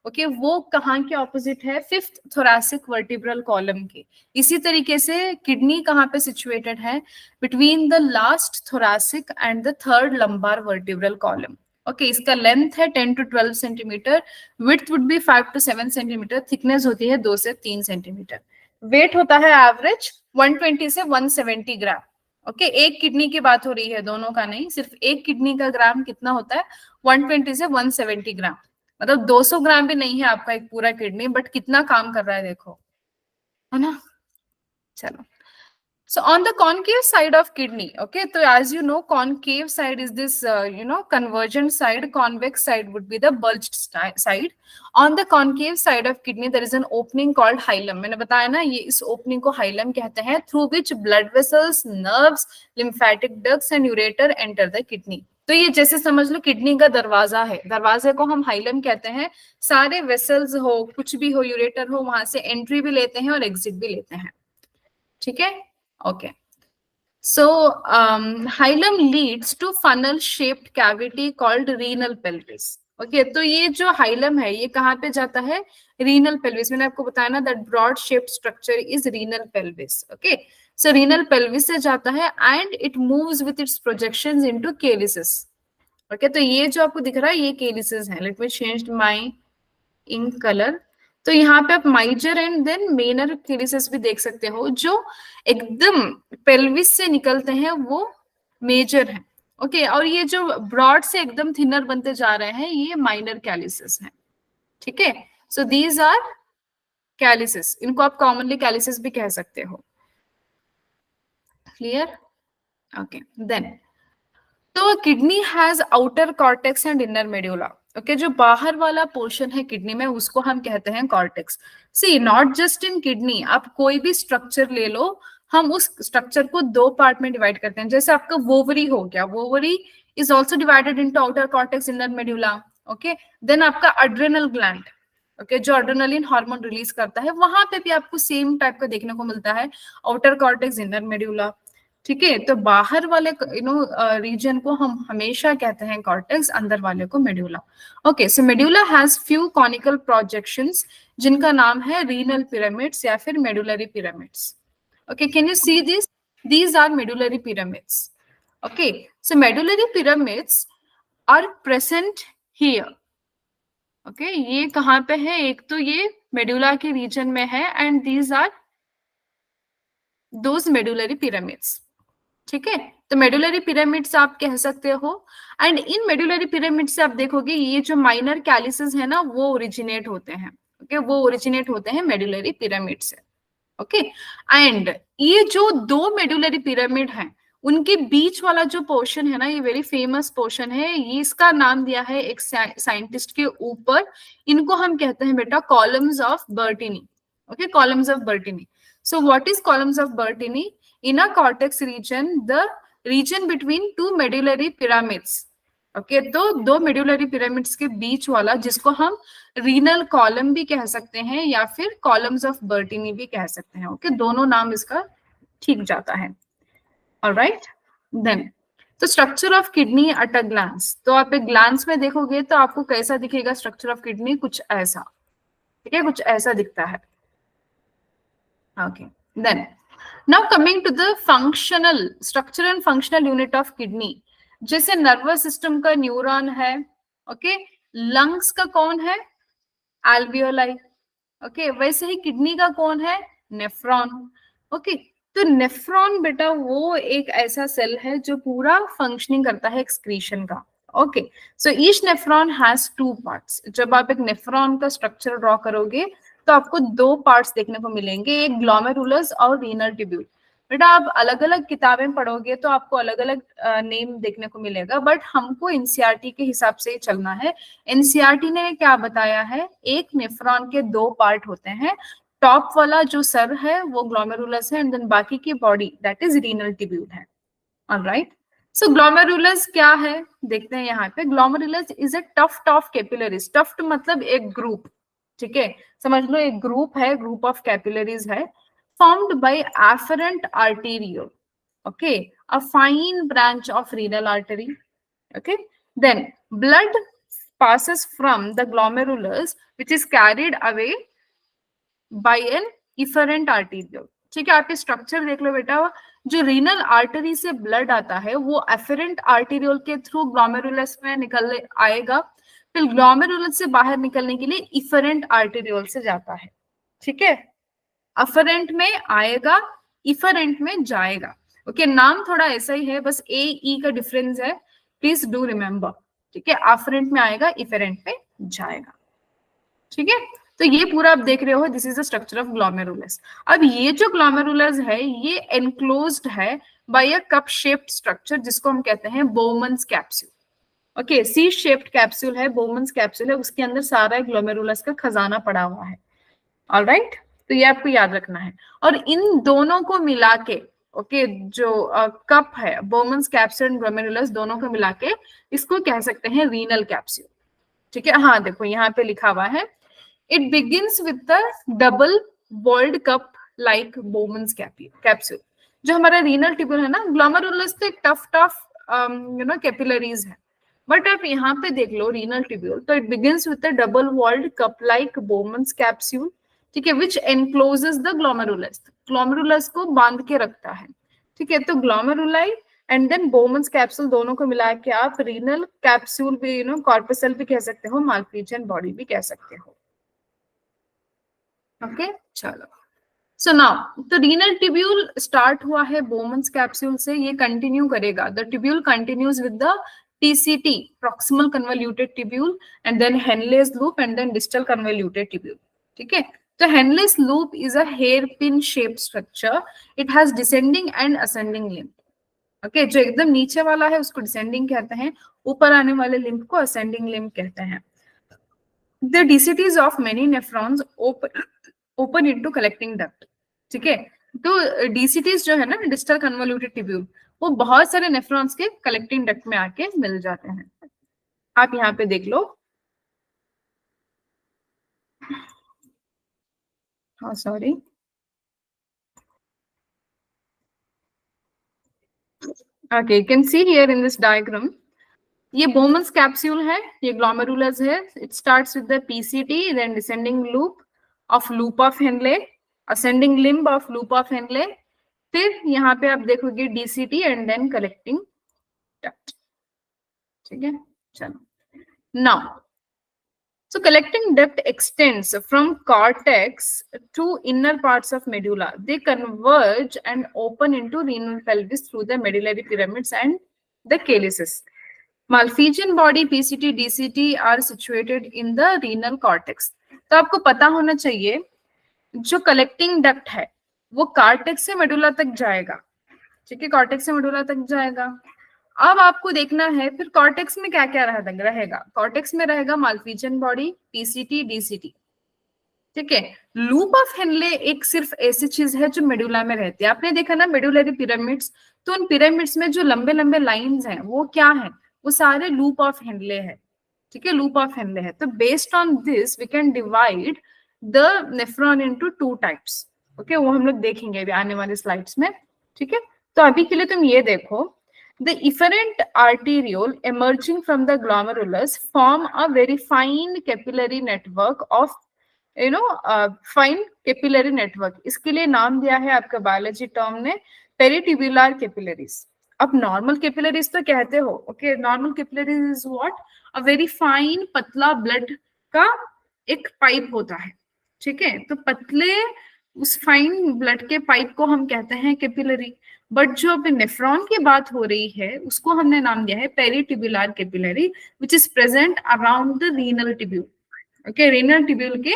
S1: ओके, वो कहाँ के ऑपोजिट है, फिफ्थ थोरैसिक वर्टिब्रल कॉलम के। इसी तरीके से किडनी कहाँ पे सिचुएटेड है, between the last thoracic and the third lumbar vertebral column. Okay, इसका लेंथ है 10 to 12 centimetre, width would be 5 to 7 centimetre, thickness होती है 2 से 3 सेंटीमीटर, वेट होता है एवरेज 120 से 170 ग्राम। ओके, एक किडनी की बात हो रही है, दोनों का नहीं, सिर्फ एक किडनी का ग्राम कितना होता है, 120 से 170 ग्राम, मतलब 200 ग्राम भी नहीं है आपका एक पूरा किडनी, बट कितना काम कर रहा है देखो, है ना। चलो, so on the concave side of kidney, okay, so as you know, concave side is this convergent side, convex side would be the bulged side. On the concave side of kidney there is an opening called hilum. मैंने बताया ना, ये इस opening को hilum कहते हैं, through which blood vessels, nerves, lymphatic ducts and ureter enter the kidney. तो ये जैसे समझ लो किडनी का दरवाजा है, दरवाजे को हम हाइलम कहते हैं। सारे वेसल्स हो, कुछ भी हो, यूरेटर हो, वहां से एंट्री भी लेते हैं और एग्जिट भी लेते हैं। ठीक है, okay. So hilum leads to funnel shaped cavity called renal pelvis. Okay, तो ये जो हाइलम है ये कहाँ पे जाता है, रीनल पेल्विस। मैंने आपको बताया ना, that broad shaped structure is renal pelvis. Okay, so renal pelvis से जाता है and it moves with its projections into calyces. Okay, तो ये जो आपको दिख रहा है ये केलिसेस है। Let me change my ink colour. तो यहाँ पे आप माइजर एंड देन मेनर केलिसेस भी देख सकते हो, जो एकदम पेल्विस से निकलते हैं वो मेजर है। ओके, और ये जो ब्रॉड से एकदम थिनर बनते जा रहे हैं ये माइनर कैलिसेस हैं। ठीक है, सो दीज आर कैलिसेस, इनको आप कॉमनली कैलिसेस भी कह सकते हो। Clear, okay. देन तो kidney has outer cortex and inner medulla. Okay, जो बाहर वाला पोर्शन है किडनी में उसको हम कहते हैं cortex. See, not just in kidney, आप कोई भी स्ट्रक्चर ले लो, हम उस स्ट्रक्चर को दो पार्ट में डिवाइड करते हैं। जैसे आपका वोवरी हो गया, ovary is also divided into outer cortex, inner medulla. Okay, then आपका अड्रेनल ग्लैंड, ओके, जो अड्रेनलिन हार्मोन रिलीज करता है, वहां पे भी आपको सेम टाइप का देखने को मिलता है, आउटर कॉर्टेक्स, इनर मेड्यूला। ठीक है, तो बाहर वाले रीजन को हम हमेशा कहते हैं कॉर्टेक्स, अंदर वाले को medulla. Okay, so medulla has few conical projections जिनका नाम है रीनल पिरामिड्स या फिर medullary pyramids. Okay, can you see this? These are medullary pyramids. Okay, so medullary pyramids are present here. Okay, ये कहाँ पे है? एक तो ये मेडुला के रीजन में है and these are those medullary pyramids. ठीक है, तो मेडुलरी पिरामिड्स आप कह सकते हो. एंड इन मेडुलरी पिरामिड से आप देखोगे ये जो माइनर कैलिसेस है ना वो ओरिजिनेट होते हैं. ओके, वो ओरिजिनेट होते हैं मेडुलरी पिरामिड से. ओके, एंड ये जो दो मेडुलरी पिरामिड हैं उनके बीच वाला जो पोर्शन है ना, ये वेरी फेमस पोर्शन है. ये इसका नाम दिया है एक साइंटिस्ट के ऊपर. इनको हम कहते हैं बेटा columns of Bertini. Okay, columns of Bertini. So what is columns of Bertini? inner cortex region, the region between two medullary pyramids. Okay, तो दो मेडुलरी पिरामिड्स के बीच वाला जिसको हम रीनल कॉलम भी कह सकते हैं या फिर कॉलम्स ऑफ बर्टिनी भी कह सकते हैं. ओके, दोनों नाम इसका ठीक जाता है. ऑलराइट, देन तो structure of kidney at a glance. तो आप एक ग्लांस में देखोगे तो आपको कैसा दिखेगा स्ट्रक्चर ऑफ किडनी? कुछ ऐसा. ठीक है, कुछ ऐसा दिखता है. Okay, then now coming to the functional structure and functional unit of kidney. जैसे नर्वस सिस्टम का न्यूरॉन है. ओके, लंग्स का कौन है? एल्वियोलाई. ओके, वैसे ही किडनी का कौन है? नेफ्रॉन. ओके, तो नेफ्रॉन बेटा वो एक ऐसा सेल है जो पूरा फंक्शनिंग करता है एक्सक्रीशन का. Okay, so each nephron has two parts. जब आप एक नेफ्रॉन का स्ट्रक्चर ड्रॉ करोगे तो आपको दो पार्ट्स देखने को मिलेंगे, एक ग्लोमेरुलस और रीनल ट्यूब्यूल. बेटा आप अलग अलग किताबें पढ़ोगे तो आपको अलग अलग नेम देखने को मिलेगा, बट हमको एनसीईआरटी के हिसाब से चलना है. एनसीईआरटी ने क्या बताया है? एक नेफ्रॉन के दो पार्ट होते हैं. टॉप वाला जो सर है वो ग्लोमेरुलस है एंड देन बाकी की body that is renal tubule है. ऑलराइट, सो ग्लोमेरुलस क्या है देखते हैं यहाँ पे. Glomerulus is a tuft of capillaries. Tuft मतलब एक ग्रुप. ठीक है, समझ लो एक ग्रुप है, ग्रुप ऑफ कैपिलरीज है, formed by afferent arteriole. Okay, a fine branch of renal artery. Okay, then blood passes from the glomerulus which is carried away by an efferent arteriole. ठीक है, आप ये स्ट्रक्चर देख लो बेटा. जो renal artery से blood आता है वो एफरेंट आर्टेरियोल के थ्रू ग्लोमेरुलस में निकल आएगा, फिर ग्लोमेरुलस से बाहर निकलने के लिए इफरेंट आर्टेरियोल से जाता है. ठीक है, अफरेंट में आएगा, इफरेंट में जाएगा. ओके, नाम थोड़ा ऐसा ही है, बस ए ई का डिफरेंस है, प्लीज डू रिमेम्बर. ठीक है, अफरेंट में आएगा, इफरेंट में जाएगा. ठीक है, तो ये पूरा आप देख रहे हो, this is the structure of glomerulus. अब ये जो ग्लोमेरुलस है ये एनक्लोज्ड है by a cup shaped structure जिसको हम कहते हैं Bowman's capsule. Okay, C shaped capsule है, बोमन्स कैप्सूल है, उसके अंदर सारा ग्लोमेरुलस का खजाना पड़ा हुआ है. ऑलराइट, तो ये आपको याद रखना है. और इन दोनों को मिला के ओके, जो कप है बोमन्स कैप्सूल एंड ग्लोमेरुलस दोनों को मिला के इसको कह सकते हैं रीनल कैप्सूल. ठीक है, हाँ देखो यहाँ पे लिखा हुआ है, it begins with the double walled cup like Bowman's capsule. जो हमारा रीनल ट्यूब्यूल है ना, ग्लोमेरुलस तो एक टफ्ट ऑफ कैपिलरीज है, बट आप यहाँ पे देख लो रीनल ट्यूब्यूल, तो it begins with the double walled cup like Bowman's capsule. ठीक है, which encloses the glomerulus. Glomerulus को बांध के रखता है. ठीक है, तो glomeruli and then Bowman's capsule दोनों को मिला के आप रीनल कैप्सूल भी कॉर्पसल भी कह सकते हो, माल्पीजियन बॉडी भी कह सकते हो. ओके, चलो. सो नाउ तो रीनल ट्यूब्यूल स्टार्ट हुआ है बोमन्स कैप्सूल से, ये कंटिन्यू करेगा. The tubule continues with the PCT, proximal convoluted tubule, and then Henle's loop, and then distal convoluted tubule. ठीक है, तो Henle's loop is a hairpin shaped structure. It has descending and ascending limb. Okay, जो एकदम नीचे वाला है उसको descending कहते हैं, ऊपर आने वाले limb को ascending limb कहते हैं. The DCTs of many nephrons open into collecting duct. ठीक है, तो DCTs जो है ना, distal convoluted tubule, वो बहुत सारे नेफ्रॉन्स के कलेक्टिंग डक्ट में आके मिल जाते हैं. आप यहाँ पे देख लो. हाँ sorry, okay, you can see here in this diagram, ये बोमन्स कैप्सूल है, ये ग्लोमेरुलस है. It starts with the PCT, then descending loop of Henle, ascending limb of loop of Henle, फिर यहाँ पे आप देखोगे DCT and then collecting duct. ठीक है, चलो now so collecting duct extends from cortex to inner parts of medulla. They converge and open into renal pelvis through the medullary pyramids and the calyces. Malpighian body, PCT, DCT are situated in the renal cortex. तो आपको पता होना चाहिए जो collecting duct है वो cortex से medulla तक जाएगा। ठीक है, कॉर्टेक्स से मेडुला तक जाएगा। अब आपको देखना है फिर कॉर्टेक्स में क्या क्या रहेगा। कॉर्टेक्स में रहेगा माल्फिजियन बॉडी, पीसीटी, डीसीटी। ठीक है, लूप ऑफ हेनले एक सिर्फ ऐसी चीज है जो मेडुला में रहती है। आपने देखा ना मेडुलरी पिरामिड्स, तो उन पिरामिड्स में जो लंबे लंबे लाइंस हैं वो क्या है, वो सारे लूप ऑफ हेनले है। ठीक है, लूप ऑफ हेनले है। तो based on this we can divide the nephron into two types. Okay, वो हम लोग देखेंगे अभी आने वाले स्लाइड्स में। ठीक है, तो अभी के लिए तुम ये देखो, the efferent arteriole emerging from the glomerulus form a very fine capillary network of fine capillary network. इसके लिए नाम दिया है आपका बायोलॉजी टर्म ने पेरिट्यूबुलर कैपिलरीज। अब नॉर्मल कैपिलरीज तो कहते हो, okay, normal capillaries is what, a very fine पतला ब्लड का एक पाइप होता है। ठीक है, तो पतले उस फाइन ब्लड के पाइप को हम कहते हैं कैपिलरी। बट जो अभी नेफ्रॉन की बात हो रही है उसको हमने नाम दिया है peritubular capillary, which is present around the renal tubule. Okay, renal tubule के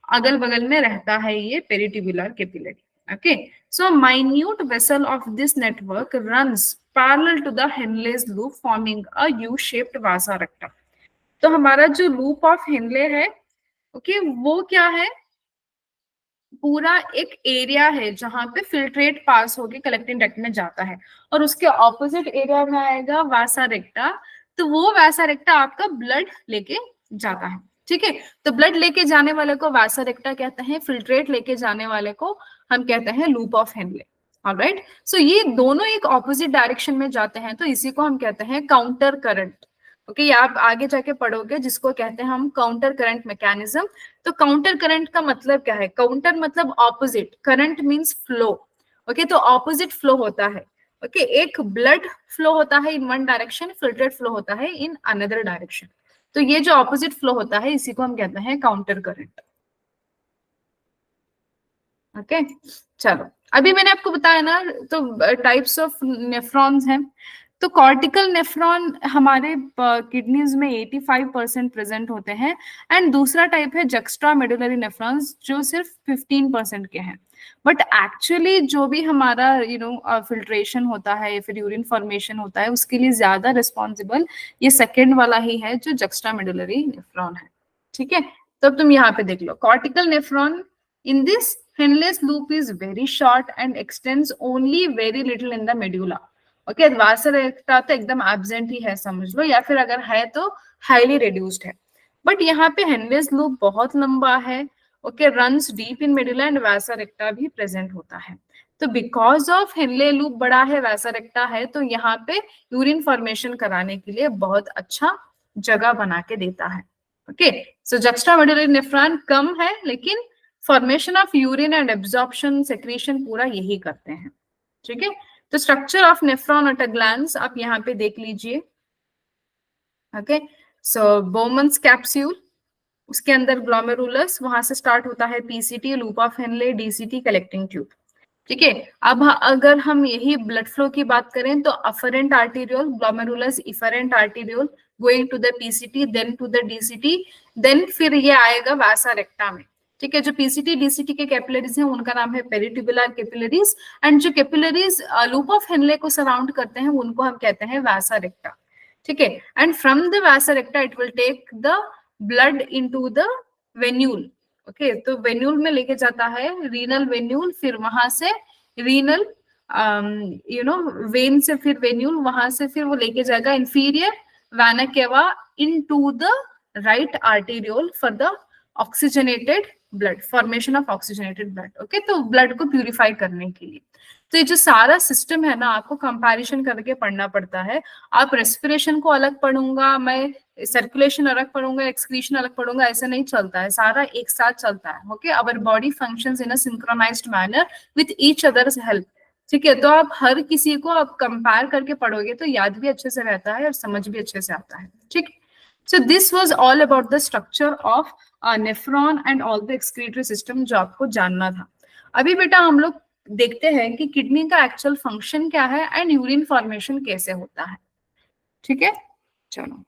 S1: अगल बगल में रहता है ये peritubular capillary. Okay, so minute vessel of this network runs parallel to the Henle's loop forming a U shaped vasa rectum. तो हमारा जो लूप ऑफ हेनले है, ओके, वो क्या है, पूरा एक एरिया है जहां पे फिल्ट्रेट पास होके कलेक्टिंग डक्ट में जाता है, और उसके ऑपोजिट एरिया में आएगा वासा रेक्टा। तो वो वासा रेक्टा आपका ब्लड लेके जाता है। ठीक है, तो ब्लड लेके जाने वाले को वासा रेक्टा कहते हैं, फिल्ट्रेट लेके जाने वाले को हम कहते हैं लूप ऑफ हेनले। ऑलराइट, सो ये दोनों एक ऑपोजिट डायरेक्शन में जाते हैं, तो इसी को हम कहते हैं काउंटर करंट। ओके, ये आप आगे जाके पढ़ोगे, जिसको कहते हैं हम काउंटर करंट मैकेनिज्म। तो काउंटर करंट का मतलब क्या है, काउंटर मतलब opposite, current means flow. Okay, तो ऑपोजिट फ्लो होता है। ओके, एक ब्लड फ्लो होता है in one direction, filtrate flow होता है इन अनदर डायरेक्शन। तो ये जो ऑपोजिट फ्लो होता है इसी को हम कहते हैं काउंटर करंट। ओके, चलो अभी मैंने आपको बताया ना, तो टाइप्स ऑफ नेफ्रॉन्स हैं। तो कॉर्टिकल नेफ्रॉन हमारे किडनीज में 85% प्रेजेंट होते हैं, एंड दूसरा टाइप है जक्स्ट्रा मेडुलरी नेफ्रॉन्स जो सिर्फ 15% के हैं। बट एक्चुअली जो भी हमारा फिल्ट्रेशन होता है या फिर यूरिन फॉर्मेशन होता है उसके लिए ज्यादा रिस्पॉन्सिबल ये सेकेंड वाला ही है जो जक्स्ट्रा मेडुलरी नेफ्रॉन है। ठीक है, तो अब तुम यहाँ पे देख लो, cortical nephron in this Henle's loop is very short and extends only very little in the medulla. Okay, वासा रेक्टा तो एकदम एब्सेंट ही है समझ लो, या फिर अगर है तो हाईली रिड्यूस्ड है। बट यहाँ पे हेनलेस लूप बहुत लंबा है। Okay, runs deep in medulla and वासा रेक्टा भी प्रेजेंट होता है। तो बिकॉज ऑफ हेनले लूप बड़ा है, वासा रेक्टा है, तो यहाँ पे यूरिन फॉर्मेशन कराने के लिए बहुत अच्छा जगह बना के देता है। Okay, so juxtamedullary nephron कम है, लेकिन formation of urine and absorption secretion पूरा यही करते हैं। ठीक है, तो structure of nephron at a glance आप यहाँ पे देख लीजिए। ओके, सो बोमन्स कैप्सूल, उसके अंदर ग्लोमेरुलस, वहां से स्टार्ट होता है PCT, loop of Henley, DCT, collecting tube. ठीक है, अब अगर हम यही ब्लड फ्लो की बात करें तो afferent arteriole, glomerulus, efferent arteriole, going to the PCT, then to the DCT, then फिर ये आएगा वासा रेक्टा में। ठीक है, जो पीसीटी डीसीटी के कैपिलरीज हैं उनका नाम है पेरिट्यूबुलर कैपिलरीज, एंड जो कैपिलरीज लूप ऑफ हेनले को सराउंड करते हैं उनको हम कहते हैं वासा रेक्टा। ठीक है, and from the vasa recta it will take the blood into the venule. Okay, तो वेन्यूल में लेके जाता है, रीनल वेन्यूल, फिर वहां से रीनल वेन से फिर वेन्यूल, वहां से फिर वो लेके जाएगा inferior vena cava into the right arteriole for the oxygenated blood, formation of oxygenated blood. Okay, तो ब्लड को प्यूरिफाई करने के लिए। तो ये जो सारा सिस्टम है ना, आपको कंपैरिजन करके पढ़ना पड़ता है। आप रेस्पिरेशन को अलग पढ़ूंगा मैं, सर्कुलेशन अलग पढ़ूंगा, एक्सक्रीशन अलग पढ़ूंगा, ऐसा नहीं चलता है, सारा एक साथ चलता है। Okay, our body functions in a synchronised manner with each others help. ठीक है, तो आप हर किसी को आप कंपेयर करके पढ़ोगे तो याद भी अच्छे से रहता है और समझ भी अच्छे से आता है। ठीक, so this was all about the structure of nephron and all the excretory system जो आपको जानना था। अभी बेटा हम लोग देखते हैं कि किडनी का एक्चुअल फंक्शन क्या है एंड यूरिन फॉर्मेशन कैसे होता है। ठीक है, चलो।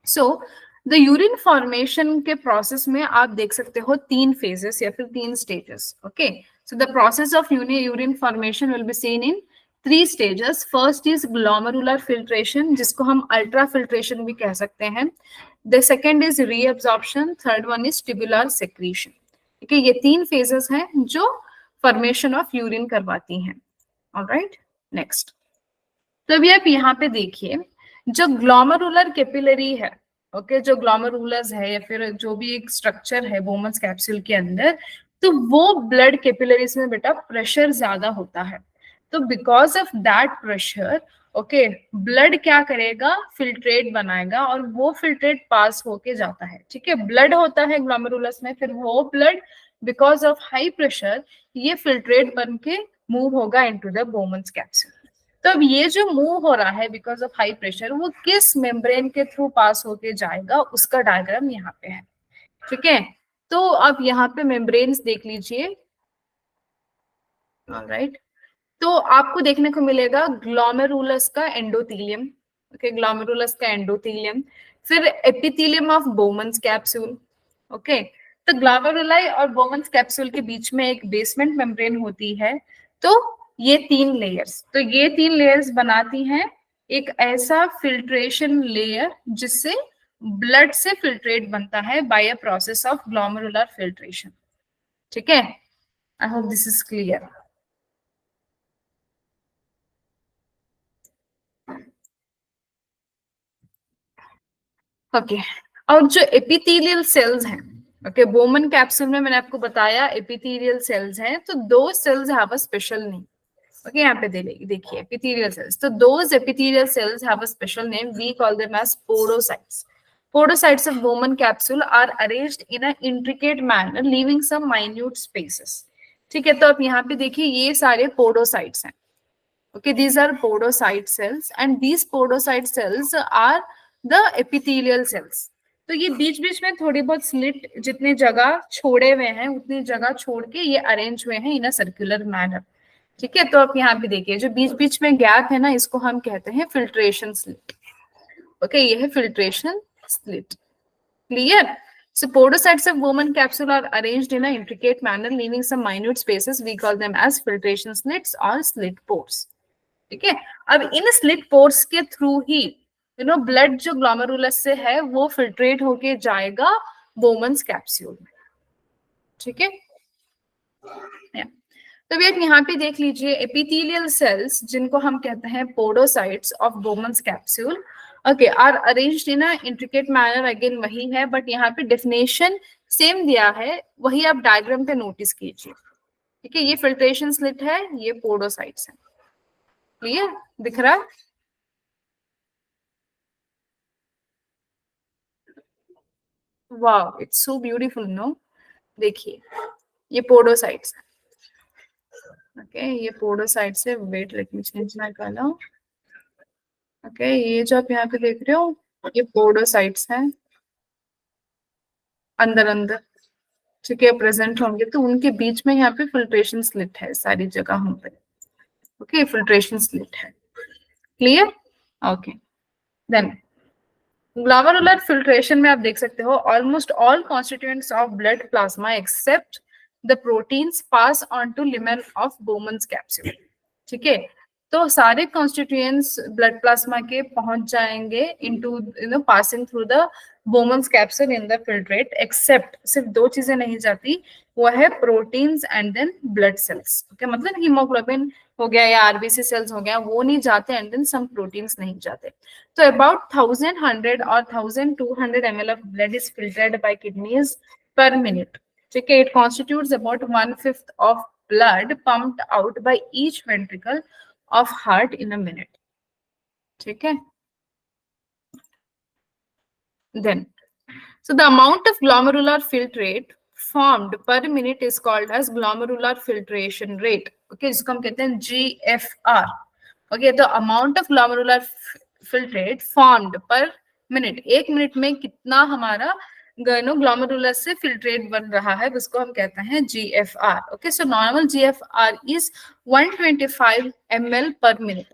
S1: सो द यूरिन फॉर्मेशन के प्रोसेस में आप देख सकते हो 3 फेजेस या फिर 3 stages. Okay, so the process of urine formation will be seen in 3 stages. First is glomerular filtration, जिसको हम अल्ट्रा फिल्ट्रेशन भी कह सकते हैं। The second is reabsorption, third one is tubular secretion. ठीक है, ये 3 फेजेस हैं जो फॉर्मेशन ऑफ यूरिन करवाती हैं। Alright, next. तो अभी आप यहाँ पे देखिए, जो ग्लोमेरुलर कैपिलरी है, ओके, जो ग्लोमेरुलस है या फिर जो भी एक स्ट्रक्चर है बोमन्स कैप्सूल के अंदर, तो वो ब्लड कैपिलरीज में बेटा प्रेशर ज्यादा होता है। तो because of that pressure, okay, blood क्या करेगा, फिल्ट्रेट बनाएगा और वो फिल्ट्रेट पास होके जाता है। ठीक है, ब्लड होता है ग्लोमेरुलस में, फिर वो blood because of high pressure ये फिल्ट्रेट बन के मूव होगा इनटू द बोमन्स कैप्सूल। तो अब ये जो मूव हो रहा है बिकॉज ऑफ हाई प्रेशर, वो किस मेम्ब्रेन के थ्रू पास होके जाएगा उसका डायग्राम यहाँ पे है। ठीक है, तो अब यहाँ पे मेम्ब्रेन्स देख लीजिए। ऑलराइट, तो आपको देखने को मिलेगा ग्लोमेरुलस का एंडोथीलियम। ओके, ग्लोमेरुलस का एंडोथीलियम, फिर epithelium of Bowman's capsule. Okay, तो ग्लोमेरुलाई और बोमन्स कैप्सूल के बीच में एक बेसमेंट मेम्ब्रेन होती है। तो ये 3 लेयर्स, तो ये 3 लेयर्स बनाती हैं एक ऐसा फिल्ट्रेशन लेयर जिससे ब्लड से फिल्ट्रेट बनता है by a process of glomerular filtration. ठीक है, I hope this is clear. Okay, और जो एपिथेलियल सेल्स हैं, ओके, बोमन कैप्सूल में मैंने आपको बताया एपिथेलियल सेल्स हैं, तो those cells have a special name. Okay, यहाँ पे देखिए एपिथेलियल सेल्स, तो those epithelial cells have a special name, we call them as podocytes. Podocytes of Bowman capsule are arranged in an intricate manner, leaving some minute spaces. ठीक है, तो आप यहाँ पे देखिए ये सारे पोडोसाइट्स हैं। Okay, these are podocyte cells and these podocyte cells are the epithelial cells. तो ये बीच बीच में थोड़ी बहुत स्लिट जितनी जगह छोड़े हुए हैं उतनी जगह छोड़ के ये अरेंज हुए हैं इन अ सर्कुलर मैनर। ठीक है, तो आप यहाँ पे देखिए जो बीच बीच में गैप है ना, इसको हम कहते हैं फिल्ट्रेशन स्लिट। ओके, ये है filtration slit. Clear? So podocytes of Bowman capsule are arranged in an intricate manner, leaving some minute spaces. We call them as filtration slits or slit pores. ठीक है, अब इन स्लिट पोर्स के through ही blood जो glomerulus से है वो filtrate होके जाएगा बोमन्स कैप्सूल में। ठीक है, तो भी आप यहाँ पे देख लीजिए एपिथेलियल सेल्स जिनको हम कहते हैं podocytes of Bowman's capsule, okay, are arranged in a intricate manner. Again वही है, बट यहाँ पे डेफिनेशन सेम दिया है, वही आप डायग्राम पे नोटिस कीजिए। ठीक है, ये फिल्ट्रेशन स्लिट है, ये पोडोसाइट्स है। क्लियर दिख रहा है? Wow, it's so beautiful, no? देखिए ये पोडोसाइट्स है। ओके, ये पोडोसाइट्स है। Wait, let me change my colour. Okay, ये जो आप यहाँ पे देख रहे हो ये पोडोसाइट्स हैं अंदर अंदर। ठीक है, प्रेजेंट होंगे तो उनके बीच में यहाँ पे फिल्ट्रेशन स्लिट है सारी जगहों पे। ओके, फिल्ट्रेशन स्लिट है। Clear? Okay, then glomerular filtration में आप देख सकते हो almost all constituents of blood plasma except the proteins pass on to lumen of Bowman's capsule. ठीक है, तो सारे कॉन्स्टिट्यूएंट्स ब्लड प्लाज्मा के पहुंच जाएंगे into passing through the Bowman's capsule in the filtrate, except सिर्फ 2 चीजें नहीं जाती, वो है proteins and then blood cells. Okay, मतलब हीमोग्लोबिन हो गया या आरबीसी सेल्स हो गया, वो नहीं जाते एंड देन सम प्रोटीन्स नहीं जाते। So about 1100 or 1200 ml of blood is filtered by kidneys per minute. ठीक है, it constitutes about 1/5 of blood pumped out by each ventricle of heart in a minute. ठीक है, then so the amount of glomerular filtrate formed per minute is called as glomerular filtration rate. Okay, इसको हम कहते हैं GFR. Okay, तो amount of glomerular filtrate formed per minute, एक minute में कितना हमारा ग्लोमेरुलर से फिल्ट्रेट बन रहा है उसको हम कहते हैं GFR. Okay, so normal GFR is 125 ml पर मिनट.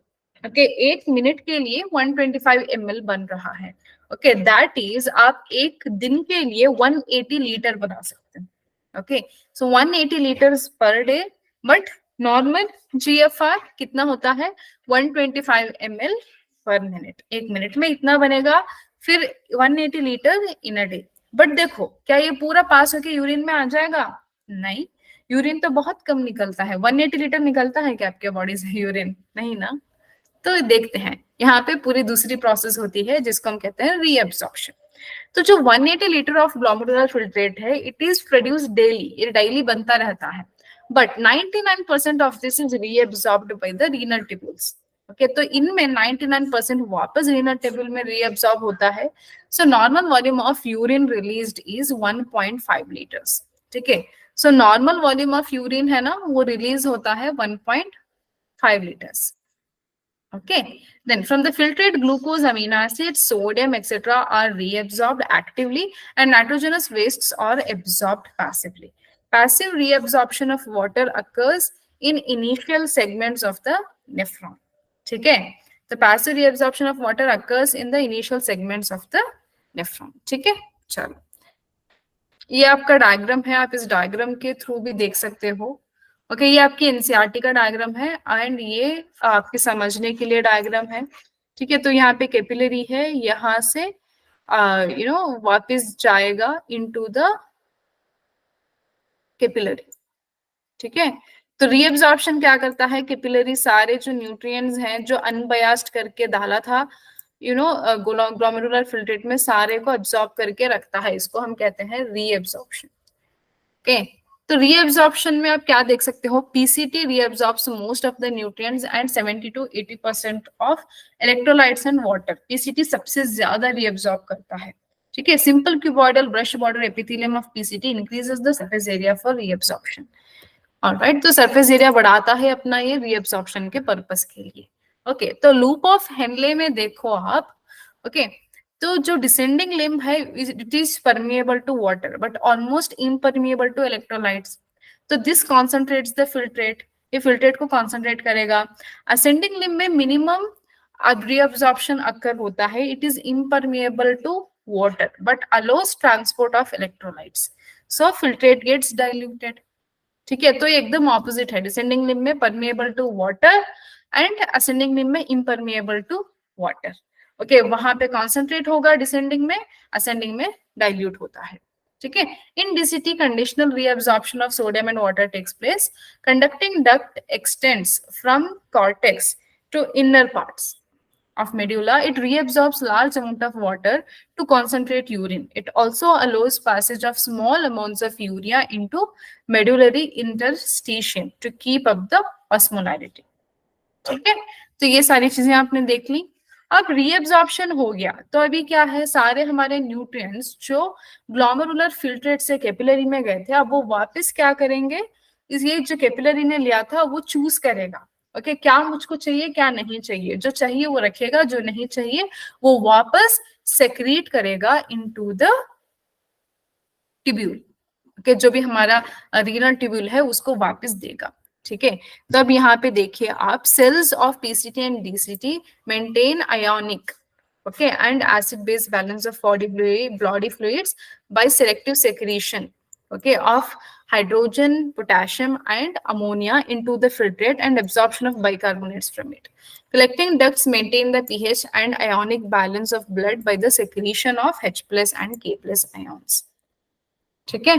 S1: ओके, एक मिनट के लिए 125 ml बन रहा है. ओके, दैट इज आप एक दिन के लिए 180 लीटर बना सकते हैं. Okay, so 180 litres per day, but normal GFR कितना होता है 125 ml पर मिनट. एक मिनट में इतना बनेगा, फिर 180 litre in a day. But देखो, क्या ये पूरा पास होके यूरिन में आ जाएगा? नहीं, यूरिन तो बहुत कम निकलता है. 180 लीटर निकलता है क्या आपके बॉडी से यूरिन? नहीं ना. तो देखते हैं, यहाँ पे पूरी दूसरी प्रोसेस होती है जिसको हम कहते हैं रीअब्सॉर्प्शन. तो जो 180 लीटर ऑफ ग्लोमेरुलर फिल्ट्रेट है, इट इज प्रोड्यूस्ड डेली, ये डेली बनता रहता है. But 99% of this is reabsorbed by the renal tubules. Okay, तो इनमें 99% वापस रीनल ट्यूब्यूल में रीअब्सॉर्ब होता है. So normal volume of urine released is 1.5 litres. ठीक है, so normal volume of urine है ना, वो रिलीज होता है 1.5 liters. Okay, then from the filtrate, glucose, amino acids, sodium, etc. are reabsorbed actively, and nitrogenous wastes are absorbed passively. Passive reabsorption of water occurs in initial segments of the nephron. ठीक है, the passive reabsorption of water occurs in the initial segments of the nephron. ठीक है, चलो, ये आपका diagram है, आप इस डायग्राम के थ्रू भी देख सकते हो. ओके, ये आपकी एनसीईआरटी का डायग्राम है एंड ये आपके समझने के लिए डायग्राम है. ठीक है, तो यहाँ पे कैपिलरी है, यहाँ से वापस जाएगा इनटू द कैपिलरी. ठीक है, तो रीअब्जॉर्प्शन क्या करता है, कैपिलरी सारे जो न्यूट्रिएंट्स हैं जो अनबयास्ड करके डाला था ग्लोमेरुलर फिल्ट्रेट में, सारे को अब्सॉर्ब करके रखता है. इसको हम कहते हैं रीअब्जॉर्प्शन. ओके, तो रीअब्जॉर्प्शन में आप क्या देख सकते हो, PCT reabsorbs most of the nutrients and 70 to 80% of electrolytes and water. PCT सबसे ज्यादा रीअब्सॉर्ब करता है. ठीक है, simple cuboidal brush border epithelium of PCT increases the surface area for reabsorption. Alright, तो सरफेस एरिया बढ़ाता है अपना ये रीअब्सॉर्प्शन के पर्पस के लिए. ओके, तो लूप ऑफ हेनले में देखो आप. ओके, तो जो डिसेंडिंग लिम्ब है, it is permeable to water but almost impermeable to electrolytes. तो दिस कॉन्सेंट्रेट्स द फिल्ट्रेट, ये फिल्ट्रेट को कॉन्सेंट्रेट करेगा. असेंडिंग लिम्ब में मिनिमम रीअब्सॉर्प्शन अकर होता है, it is impermeable to water but allows transport of electrolytes, so filtrate gets diluted. ठीक है, तो ये एकदम ऑपोजिट है, डिसेंडिंग लिम्ब में permeable to water and ascending limb में इम्परमिएबल टू वाटर. ओके, वहां पे कॉन्सेंट्रेट होगा डिसेंडिंग में, असेंडिंग में डाइल्यूट होता है. ठीक है, in DCT conditional reabsorption of sodium and water takes place. Conducting duct extends from cortex to inner parts of medulla. It reabsorbs large amount of water to concentrate urine. It also allows passage of small amounts of urea into medullary interstitium to keep up the osmolarity. ठीक है, तो ये सारी चीजें आपने देख ली. अब reabsorption हो गया, तो अभी क्या है, सारे हमारे न्यूट्रिएंट्स जो ग्लोमेरुलर फिल्ट्रेट से कैपिलरी में गए थे, अब वो वापस क्या करेंगे, ये जो कैपिलरी ने लिया था वो चूज करेगा. ओके, क्या मुझको चाहिए क्या नहीं चाहिए, जो चाहिए वो रखेगा, जो नहीं चाहिए वो वापस सेक्रीट करेगा इनटू द ट्यूब्यूल. ओके, जो भी हमारा रीनल ट्यूब्यूल है उसको वापस देगा. ठीक है, तो अब यहाँ पे देखिए आप, cells of PCT and DCT maintain ionic okay and acid base balance of body fluids by selective secretion okay of hydrogen, potassium and ammonia into the filtrate and absorption of bicarbonates from it. Collecting ducts maintain the pH and ionic balance of blood by the secretion of H+ and K+ ions. ठीक है,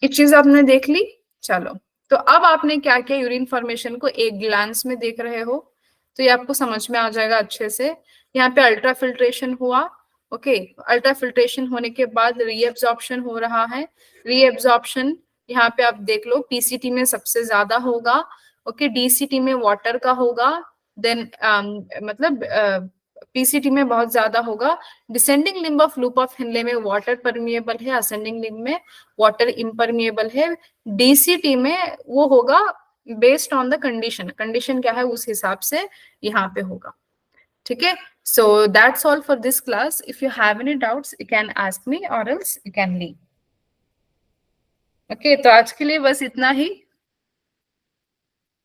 S1: ये चीज आपने देख ली. चलो, तो अब आपने क्या किया, यूरिन फॉर्मेशन को एक ग्लांस में देख रहे हो, तो ये आपको समझ में आ जाएगा अच्छे से. यहाँ पे अल्ट्रा फिल्ट्रेशन हुआ. ओके, अल्ट्रा फिल्ट्रेशन होने के बाद रीअब्सॉर्प्शन हो रहा है. रीअब्सॉर्प्शन यहाँ पे आप देख लो, पीसीटी में सबसे ज्यादा होगा. ओके, डीसीटी में वाटर का होगा. देन मतलब पीसीटी में बहुत ज्यादा होगा। Descending limb of loop of Henle में वाटर परमिएबल है, असेंडिंग लिम्ब में वाटर इम्परमिएबल है। डीसीटी में वो होगा based on the condition, condition क्या है उस हिसाब से यहाँ पे होगा। ठीक है, so that's all for this class. If you have any doubts you can ask me or else you can leave. Okay, तो आज के लिए बस इतना ही।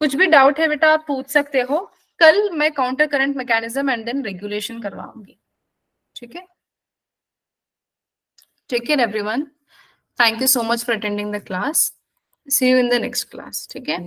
S1: कुछ भी डाउट है बेटा आप पूछ सकते हो। कल मैं counter current mechanism and then regulation करवाऊंगी। ठीक है, take care everyone. Thank you so much for attending the class. See you in the next class. ठीक है।